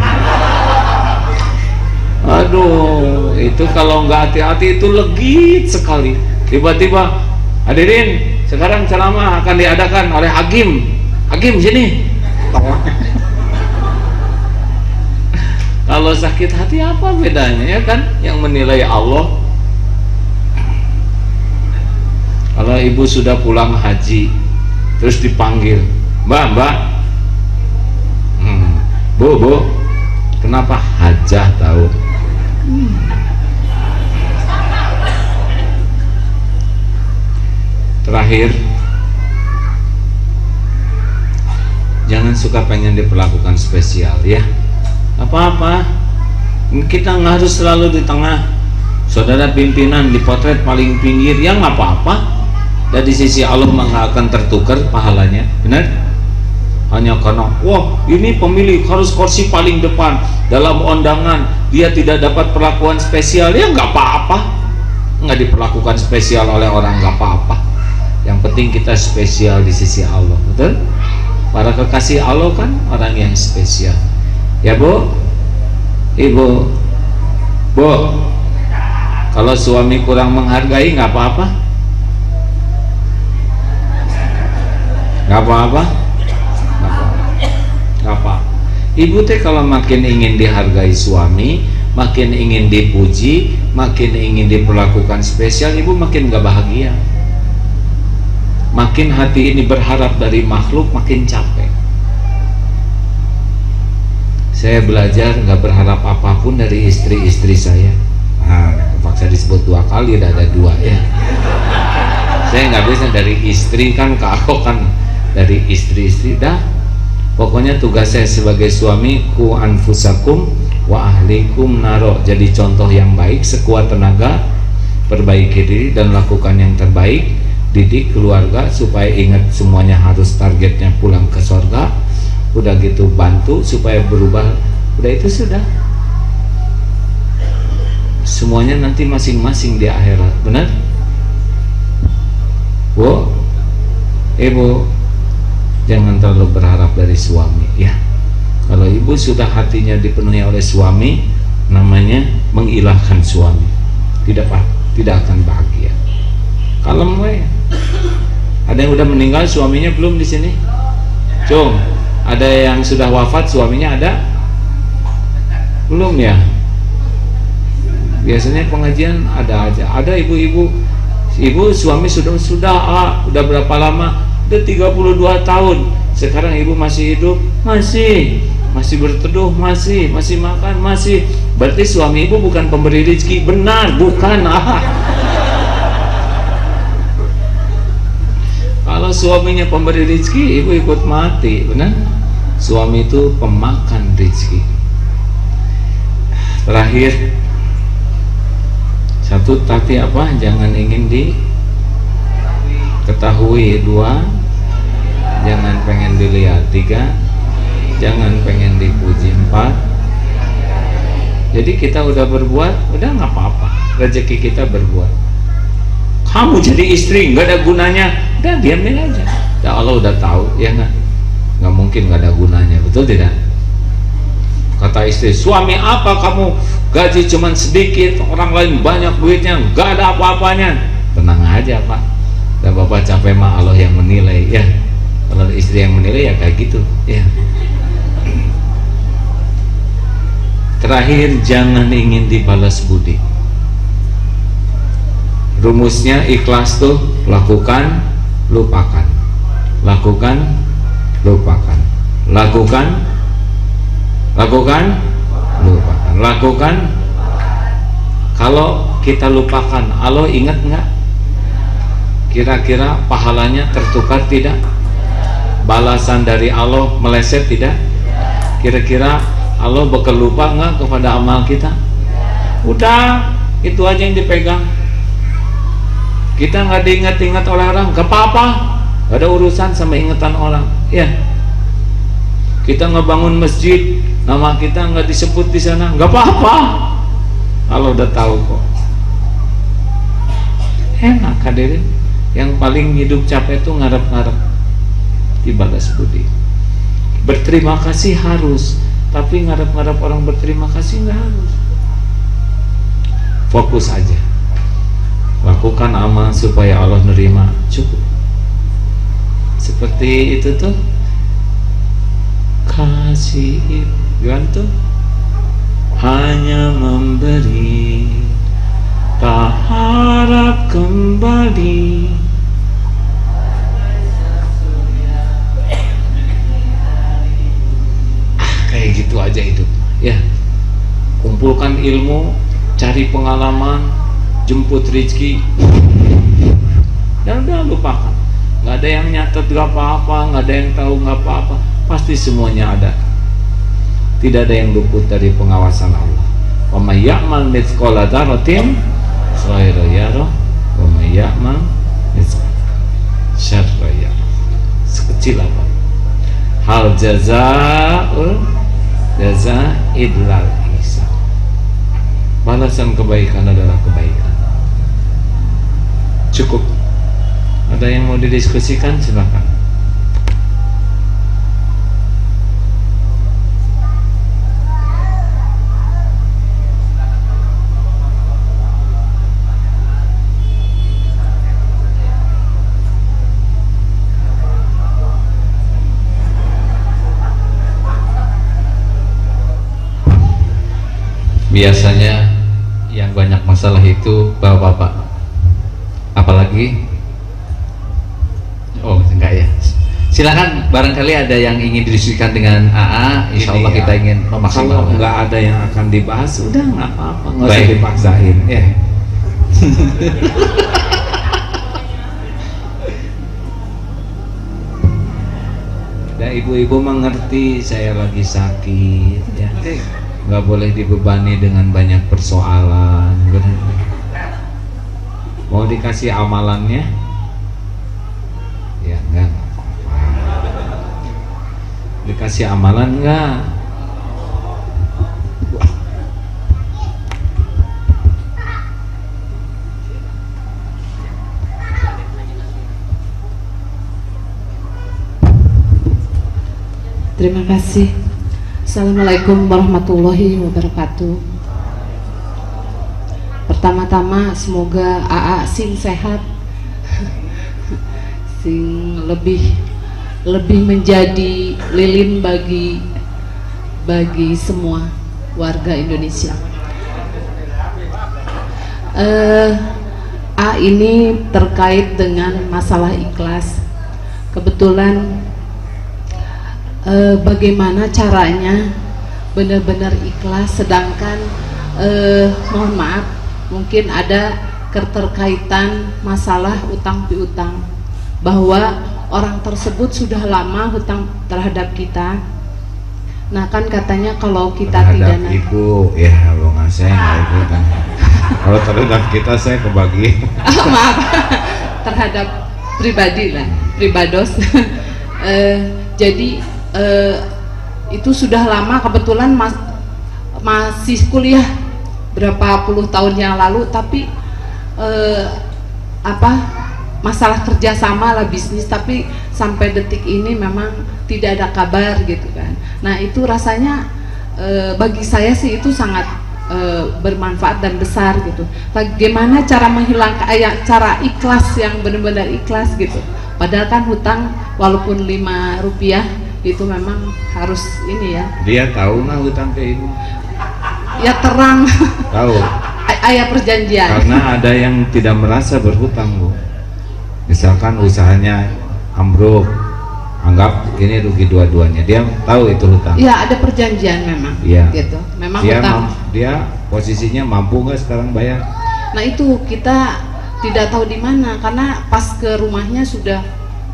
Aduh, itu kalau nggak hati-hati itu legit sekali. Tiba-tiba, hadirin, sekarang ceramah akan diadakan oleh Hakim. Hakim sini. Kalau sakit hati apa bedanya, ya kan? Yang menilai Allah. Kalau ibu sudah pulang haji, terus dipanggil, Mbak, Bu, kenapa hajah tahu? Terakhir, jangan suka pengen diperlakukan spesial, ya. Apa-apa, kita nggak harus selalu di tengah. Saudara pimpinan dipotret paling pinggir, ya nggak apa-apa. Dan di sisi Allah nggak akan tertukar pahalanya, benar? Hanya karena, wah ini pemilih harus kursi paling depan dalam undangan, dia tidak dapat perlakuan spesial, ya nggak apa-apa. Nggak diperlakukan spesial oleh orang, nggak apa-apa. Yang penting kita spesial di sisi Allah, betul? Para kekasih Allah kan orang yang spesial. Ya Bu, Ibu, Bu, kalau suami kurang menghargai nggak apa-apa, nggak apa-apa, nggak apa. Ibu teh kalau makin ingin dihargai suami, makin ingin dipuji, makin ingin diperlakukan spesial, ibu makin nggak bahagia. Makin hati ini berharap dari makhluk, makin capek. Saya belajar nggak berharap apapun dari istri-istri saya. Nah, terpaksa disebut 2 kali, udah ada 2 ya. Saya nggak bisa dari istri kan, kalau kan dari istri-istri dah. Pokoknya tugas saya sebagai suami, ku anfusakum wa ahlikum naro. Jadi contoh yang baik, sekuat tenaga, perbaiki diri dan lakukan yang terbaik. Didik keluarga supaya ingat semuanya harus targetnya pulang ke surga. Udah gitu bantu supaya berubah, udah itu sudah semuanya nanti masing-masing di akhirat, benar? Bu, Ibu, jangan terlalu berharap dari suami, ya. Kalau ibu sudah hatinya dipenuhi oleh suami, namanya mengilahkan suami, tidak akan bahagia. Kalem we. Ada yang udah meninggal suaminya belum di sini? Cung. Ada yang sudah wafat suaminya ada? Belum ya? Biasanya pengajian ada aja. Ada ibu-ibu, ibu suami sudah udah berapa lama? Udah 32 tahun. Sekarang ibu masih hidup? Masih berteduh? Masih makan? Masih. Berarti suami ibu bukan pemberi rezeki? Benar, bukan. Kalau suaminya pemberi rezeki, ibu ikut mati, benar? Suami itu pemakan rezeki. Terakhir, satu, tapi apa? Jangan ingin diketahui. 2, jangan pengen dilihat. 3, jangan pengen dipuji. 4, jadi kita udah berbuat, udah nggak apa-apa. Rezeki kita berbuat. Kamu jadi istri nggak ada gunanya, udah diamin aja. Ya Allah udah tahu, ya nggak mungkin nggak ada gunanya, betul tidak? Kata istri, suami apa kamu, gaji cuman sedikit, orang lain banyak duitnya, nggak ada apa-apanya. Tenang aja Pak, dan Bapak capek mah Allah yang menilai, ya. Kalau istri yang menilai ya kayak gitu, ya. Terakhir, jangan ingin dibalas budi. Rumusnya ikhlas tuh lakukan, lupakan, lakukan, lupakan, lakukan, lakukan, lupakan, lakukan. Kalau kita lupakan, Allah ingat nggak? Kira-kira pahalanya tertukar tidak? Balasan dari Allah meleset tidak? Kira-kira Allah bakal lupa nggak kepada amal kita? Udah, itu aja yang dipegang. Kita nggak diingat-ingat oleh orang, gak apa-apa, gak ada urusan sama ingatan orang, ya. Kita ngebangun masjid, nama kita nggak disebut di sana, nggak apa-apa. Allah udah tahu kok. Enak hadirin. Yang paling hidup capek itu ngarep-ngarep dibalas budi. Berterima kasih harus, tapi ngarep-ngarep orang berterima kasih nggak harus. Fokus aja, lakukan amal supaya Allah nerima, cukup. Seperti itu tuh, kasih gimana tuh, hanya memberi, tak harap kembali. Kayak gitu aja hidup, ya. Kumpulkan ilmu, cari pengalaman, jemput rezeki, dan udah lupakan. Nggak ada yang nyatet gak apa-apa, nggak ada yang tahu gak apa-apa, pasti semuanya ada. Tidak ada yang luput dari pengawasan Allah. Wa may ya'mal mithqala dzarratin khairan yarah, wa may ya'mal mithqala syarran yarah. Sekecil apa? Hal jazaa'ul illal ihsan. Balasan kebaikan adalah kebaikan. Cukup. Ada yang mau didiskusikan, silakan. Biasanya yang banyak masalah itu bapak-bapak, apalagi enggak ya, silakan. Barangkali ada yang ingin didiskusikan dengan AA, insya Allah kita ingin memaksimalkan. Kalau nggak ada yang akan dibahas, udah nggak apa-apa, nggak usah dipaksain, ya. Dan ibu-ibu mengerti saya lagi sakit, ya. Nggak boleh dibebani dengan banyak persoalan. Mau dikasih amalannya? Ya enggak apa-apa. Dikasih amalan enggak? Terima kasih. Assalamualaikum warahmatullahi wabarakatuh. Pertama-tama semoga AA sing sehat, sing lebih menjadi lilin bagi semua warga Indonesia. A ini terkait dengan masalah ikhlas. Kebetulan bagaimana caranya benar-benar ikhlas, sedangkan mohon maaf, mungkin ada keterkaitan masalah utang piutang, bahwa orang tersebut sudah lama hutang terhadap kita. Nah kan katanya kalau kita tidak ibu, ya kalau nggak saya nggak ibu kan. Kalau terhadap kita saya kebagi. Maaf, terhadap pribadi lah, pribados. Jadi itu sudah lama, kebetulan masih kuliah berapa puluh tahun yang lalu, tapi masalah kerjasama lah bisnis, tapi sampai detik ini memang tidak ada kabar gitu kan. Nah itu rasanya bagi saya sih itu sangat bermanfaat dan besar gitu. Bagaimana cara menghilangkan cara ikhlas yang benar-benar ikhlas gitu. Padahal kan hutang walaupun 5 rupiah itu memang harus ini ya. Dia tahu nggak hutang ke ibu? Ya terang. Tahu. Ayah perjanjian. Karena ada yang tidak merasa berhutang, Bu. Misalkan usahanya ambruk, anggap ini rugi dua-duanya, dia tahu itu hutang. Iya, ada perjanjian memang. Iya. Gitu. Memang Dia hutang. dia posisinya mampu nggak sekarang bayar? Nah itu kita tidak tahu di mana karena pas ke rumahnya sudah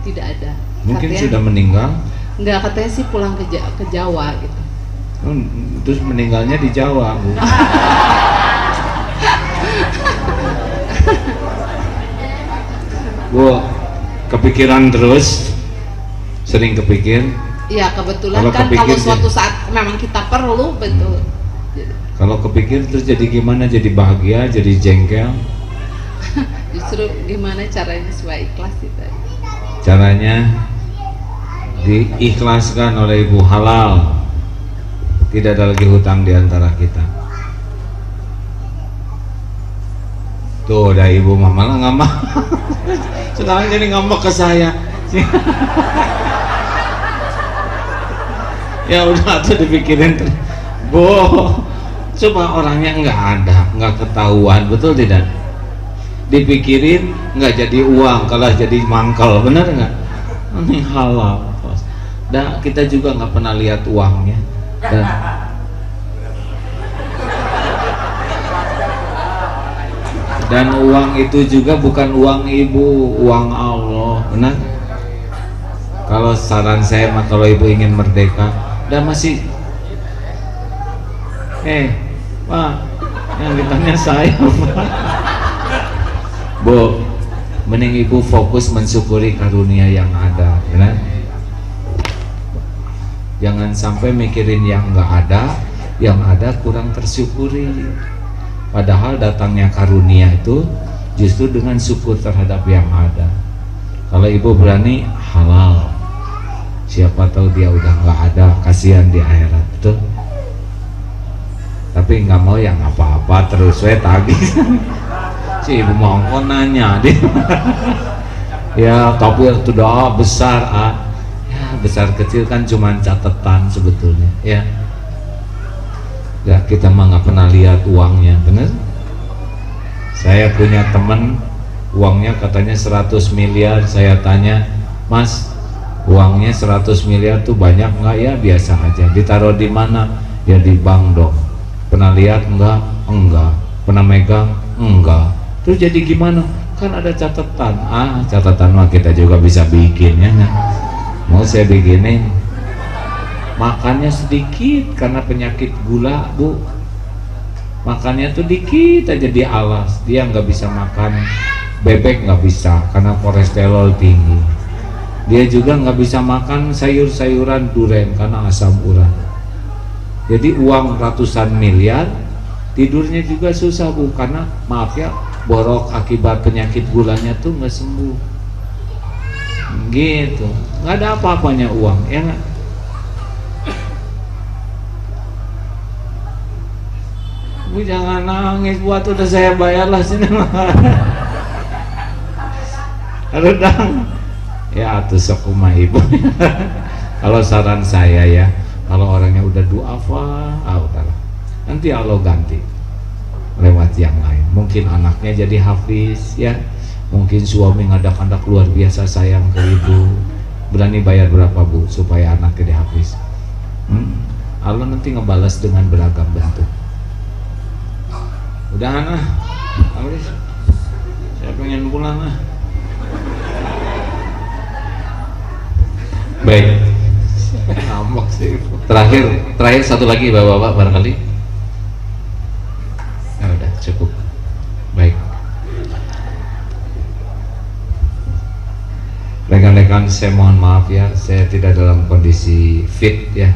tidak ada. Mungkin Katanya, sudah meninggal. Enggak, katanya sih pulang ke Jawa gitu. Terus meninggalnya di Jawa, Bu. Bu, kepikiran terus, sering kepikir. Iya kebetulan Kalau kan kepikir kalau suatu saat memang kita perlu betul. Kalau kepikir terus jadi gimana? Jadi bahagia, jadi jengkel. Justru gimana caranya supaya ikhlas itu. Caranya diikhlaskan oleh ibu halal. Tidak ada lagi hutang di antara kita. Tuh udah ibu mama lah ngambek. Sekarang jadi ngambek ke saya. Ya udah tuh dipikirin. Bu, coba orangnya nggak ada, nggak ketahuan, betul tidak? Dipikirin nggak jadi uang, kalau jadi mangkal, benar nggak? Ini halal. Dan kita juga nggak pernah lihat uangnya. Dan uang itu juga bukan uang ibu, uang Allah, benar? Kalau saran saya mah kalau ibu ingin merdeka, dan masih Pak, yang ditanya saya, Pak. Bu, mending ibu fokus mensyukuri karunia yang ada, benar? Jangan sampai mikirin yang nggak ada, yang ada kurang tersyukuri. Padahal datangnya karunia itu justru dengan syukur terhadap yang ada. Kalau ibu berani halal, siapa tahu dia udah nggak ada, kasihan di akhirat, betul? Tapi nggak mau yang apa-apa terus we tagih. Si ibu mau nanya deh. Ya tapi itu doa besar ya besar kecil kan cuma catatan sebetulnya ya. Ya kita mah nggak pernah lihat uangnya, bener? Saya punya teman uangnya katanya 100 miliar. Saya tanya, Mas, uangnya 100 miliar tuh banyak nggak? Ya biasa aja. Ditaruh di mana? Ya di bank dong. Pernah lihat enggak? Enggak. Pernah megang? Enggak. Terus jadi gimana? Kan ada catatan. Catatan mah kita juga bisa bikin ya. Mau saya bikinin. Makannya sedikit karena penyakit gula, Bu. Makannya tuh dikit aja di alas. Dia nggak bisa makan bebek, nggak bisa karena kolesterol tinggi. Dia juga nggak bisa makan sayur-sayuran duren karena asam urat. Jadi uang ratusan miliar, tidurnya juga susah, Bu, karena maaf ya, borok akibat penyakit gulanya tuh nggak sembuh. Gitu, nggak ada apa-apanya uang, ya nggak? Bu jangan nangis, buat udah saya bayar lah sini. Aduh dang, ya atuh sok kumah ibu. Kalau saran saya ya, kalau orangnya udah duafa, udahlah. Nanti Allah ganti lewat yang lain. Mungkin anaknya jadi hafiz ya, mungkin suami ngadak-ngadak luar biasa sayang ke ibu. Berani bayar berapa, Bu, supaya anaknya jadi hafiz? Allah nanti ngebalas dengan beragam bentuk. Udahan lah, saya pengen pulang lah. Baik, ngambek sih. Terakhir satu lagi bapak-bapak barangkali. Ya udah cukup. Baik. Rekan-rekan, saya mohon maaf ya, saya tidak dalam kondisi fit ya.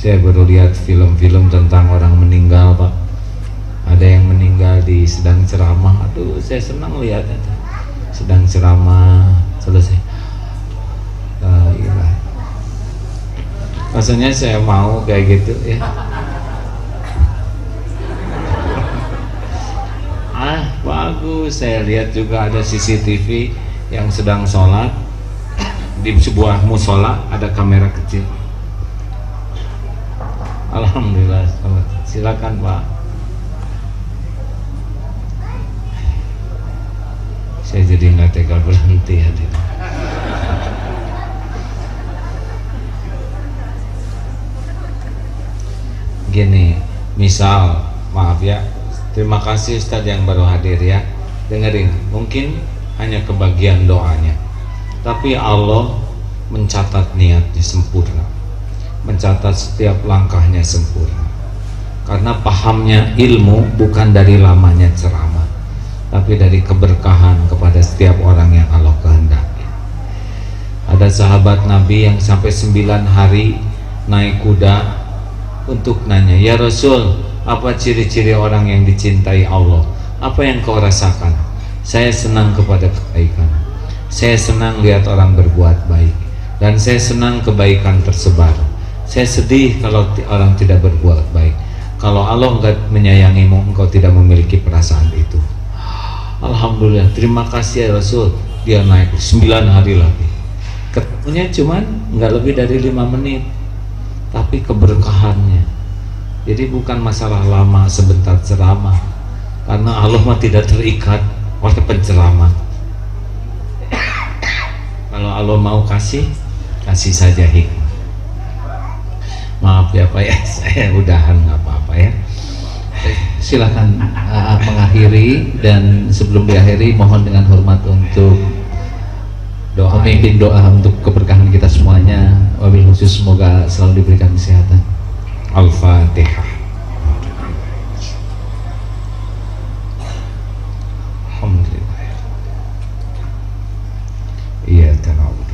Saya baru lihat film-film tentang orang meninggal, Pak. Ada yang meninggal di tadi sedang ceramah, aduh saya senang lihatnya tuh. Sedang ceramah selesai, iya. Rasanya saya mau kayak gitu ya. Bagus, saya lihat juga ada CCTV yang sedang sholat di sebuah musola, ada kamera kecil. Alhamdulillah, silakan Pak. Saya jadi nggak tega berhenti hadir. Gini, misal, maaf ya, terima kasih Ustadz yang baru hadir ya. Dengerin, mungkin hanya kebagian doanya, tapi Allah mencatat niatnya sempurna, mencatat setiap langkahnya sempurna. Karena pahamnya ilmu bukan dari lamanya ceramah, tapi dari keberkahan kepada setiap orang yang Allah kehendaki. Ada sahabat Nabi yang sampai 9 hari naik kuda untuk nanya, ya Rasul, apa ciri-ciri orang yang dicintai Allah? Apa yang kau rasakan? Saya senang kepada kebaikan, saya senang lihat orang berbuat baik, dan saya senang kebaikan tersebar. Saya sedih kalau orang tidak berbuat baik. Kalau Allah enggak menyayangimu, engkau tidak memiliki perasaan itu. Alhamdulillah, terima kasih ya Rasul. Dia naik 9 hari lagi, ketemunya cuman enggak lebih dari 5 menit, tapi keberkahannya. Jadi bukan masalah lama sebentar ceramah, karena Allah mah tidak terikat oleh penceramah. Kalau Allah mau kasih saja hikmah. Maaf ya Pak ya, saya udahan, nggak apa-apa ya. Silakan mengakhiri, dan sebelum diakhiri mohon dengan hormat untuk memimpin doa untuk keberkahan kita semuanya. Wabil khusus semoga selalu diberikan kesehatan. Al-Fatihah. Alhamdulillah. Iya, ta'awudu.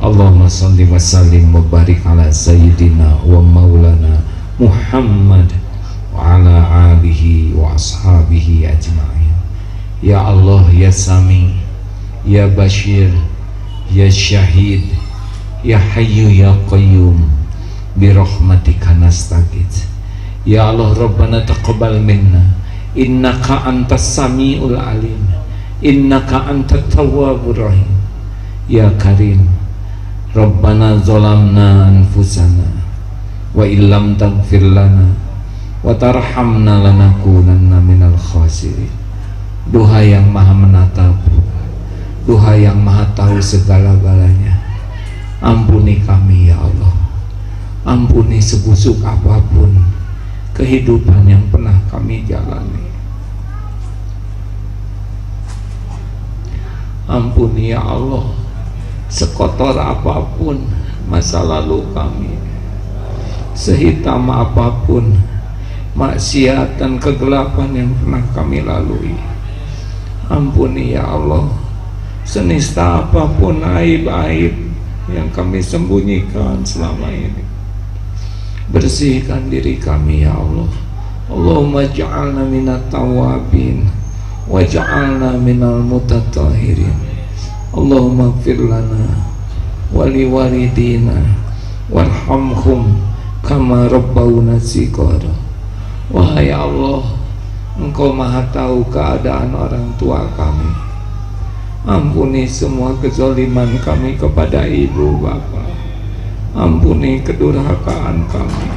Allahumma salli wa sallim wa barik ala sayyidina wa maulana Muhammad wa ala alihi wa ashabihi ajma'in. Ya Allah, ya Sami, ya Bashir, ya Syahid, ya Hayyu ya Qayyum, bi rahmatika nastaghits. Ya Allah, Rabbana taqabbal minna, innaka antas samiul alim, innaka antat tawwabur rahim. Ya Karim, Rabbana zalamna anfusana wa illam taghfir lana wa tarhamna lanakunanna minal khasirin. Duha yang maha menatap, Duha yang maha tahu segala-galanya, ampuni kami ya Allah. Ampuni sebusuk apapun kehidupan yang pernah kami jalani. Ampuni ya Allah sekotor apapun masa lalu kami, sehitam apapun maksiat dan kegelapan yang pernah kami lalui. Ampuni ya Allah senista apapun aib-aib yang kami sembunyikan selama ini. Bersihkan diri kami ya Allah. Allahumma ja'alna minat tawabin wa ja'alna minal mutatahhirin. Allahumma gfir lana wa liwalidina warhamhum kama rabbawna shighara. Wahai Allah, Engkau maha tahu keadaan orang tua kami. Ampuni semua kezaliman kami kepada ibu bapa. Ampuni kedurhakaan kami.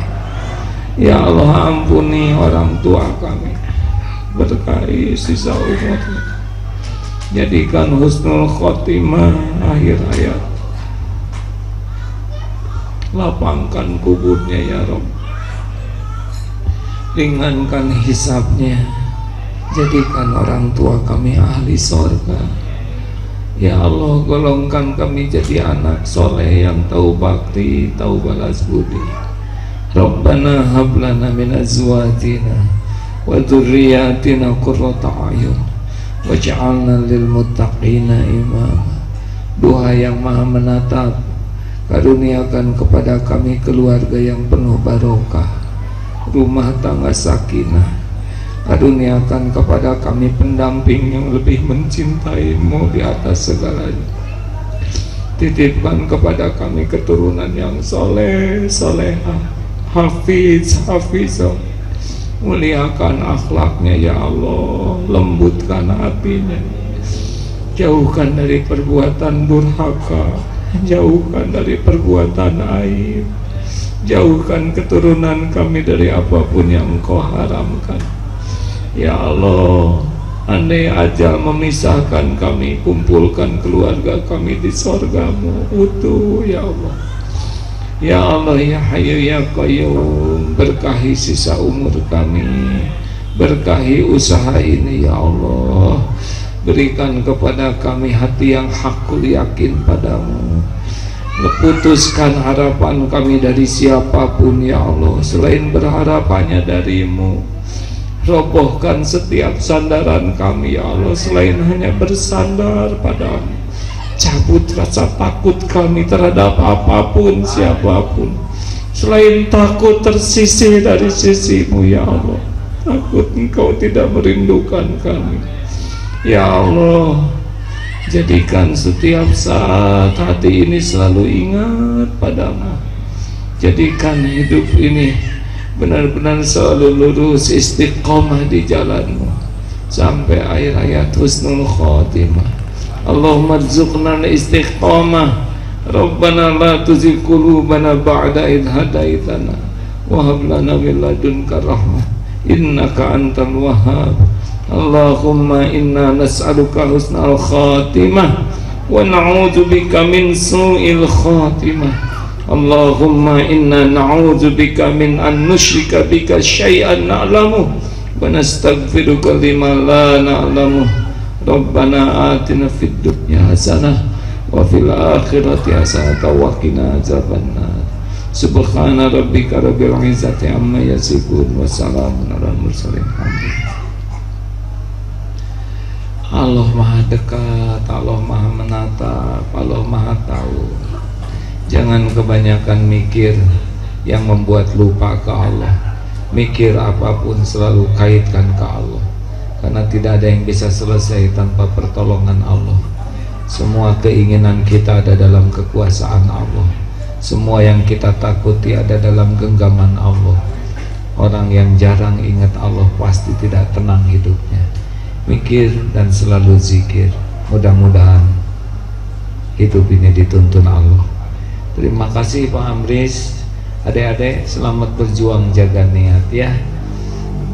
Ya Allah, ampuni orang tua kami. Berkahi sisa umur. Jadikan husnul khotimah akhir hayat. Lapangkan kuburnya ya Rabb. Ringankan hisabnya. Jadikan orang tua kami ahli sorga. Ya Allah, golongkan kami jadi anak soleh yang tahu bakti, tahu balas budi. Rabbana hablana min azwajina wa dzurriyyatina qurrata a'yun waj'alna lil muttaqina imama. Doa yang maha menatap Karuniakan kepada kami keluarga yang penuh barokah, rumah tangga sakinah. Karuniakan kepada kami pendamping yang lebih mencintaimu di atas segalanya. Titipkan kepada kami keturunan yang soleh, solehah, hafiz, hafizah. Muliakan akhlaknya ya Allah, lembutkan hatinya, jauhkan dari perbuatan durhaka, jauhkan dari perbuatan aib, jauhkan keturunan kami dari apapun yang Engkau haramkan ya Allah. Andai ajal memisahkan kami, kumpulkan keluarga kami di sorgamu utuh ya Allah. Ya Allah ya Hayyu ya Qayyum, berkahi sisa umur kami, berkahi usaha ini ya Allah. Berikan kepada kami hati yang hakul yakin padamu. Putuskan harapan kami dari siapapun ya Allah, selain berharapannya darimu. Robohkan setiap sandaran kami ya Allah, selain hanya bersandar padamu. Cabut rasa takut kami terhadap apapun siapapun, selain takut tersisih dari sisimu ya Allah. Takut Engkau tidak merindukan kami ya Allah. Jadikan setiap saat hati ini selalu ingat padamu. Jadikan hidup ini benar-benar selalu lurus, istiqomah di jalanmu sampai akhir hayat husnul khotimah. Allahumma rzuqna istiqomah. Rabbana la tuzigh qulubana ba'da idh hadaitana wa hab lana min ladunka rahmah innaka antal wahhab. Allahumma inna nas'aluka husnal khatimah wa na'udzubika min su'il khatimah. Allahumma inna na'udzubika min an nusyrika bika syai'an na'lamu wa nastaghfiruka lima la na'lamu. Rabbana atina fid dunya hasanah wa fil akhirati hasanah wa qina azabannar. Subhana rabbika rabbil izzati amma yasifun wa salamun alal mursalin. Allah Maha dekat, Allah Maha menatap, Allah Maha tahu. Jangan kebanyakan mikir yang membuat lupa ke Allah. Mikir apapun selalu kaitkan ke Allah, karena tidak ada yang bisa selesai tanpa pertolongan Allah. Semua keinginan kita ada dalam kekuasaan Allah. Semua yang kita takuti ada dalam genggaman Allah. Orang yang jarang ingat Allah pasti tidak tenang hidupnya. Mikir dan selalu zikir. Mudah-mudahan hidup ini dituntun Allah. Terima kasih Pak Amris. Adik-adik selamat berjuang, jaga niat ya.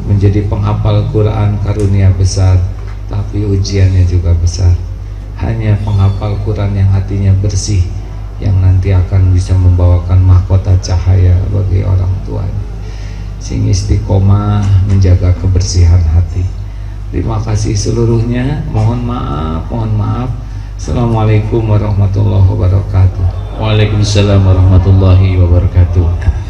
Menjadi penghafal Quran karunia besar, tapi ujiannya juga besar. Hanya penghafal Quran yang hatinya bersih yang nanti akan bisa membawakan mahkota cahaya bagi orang tuanya. Sing istiqomah menjaga kebersihan hati. Terima kasih seluruhnya. Mohon maaf. Assalamualaikum warahmatullahi wabarakatuh. Waalaikumsalam warahmatullahi wabarakatuh.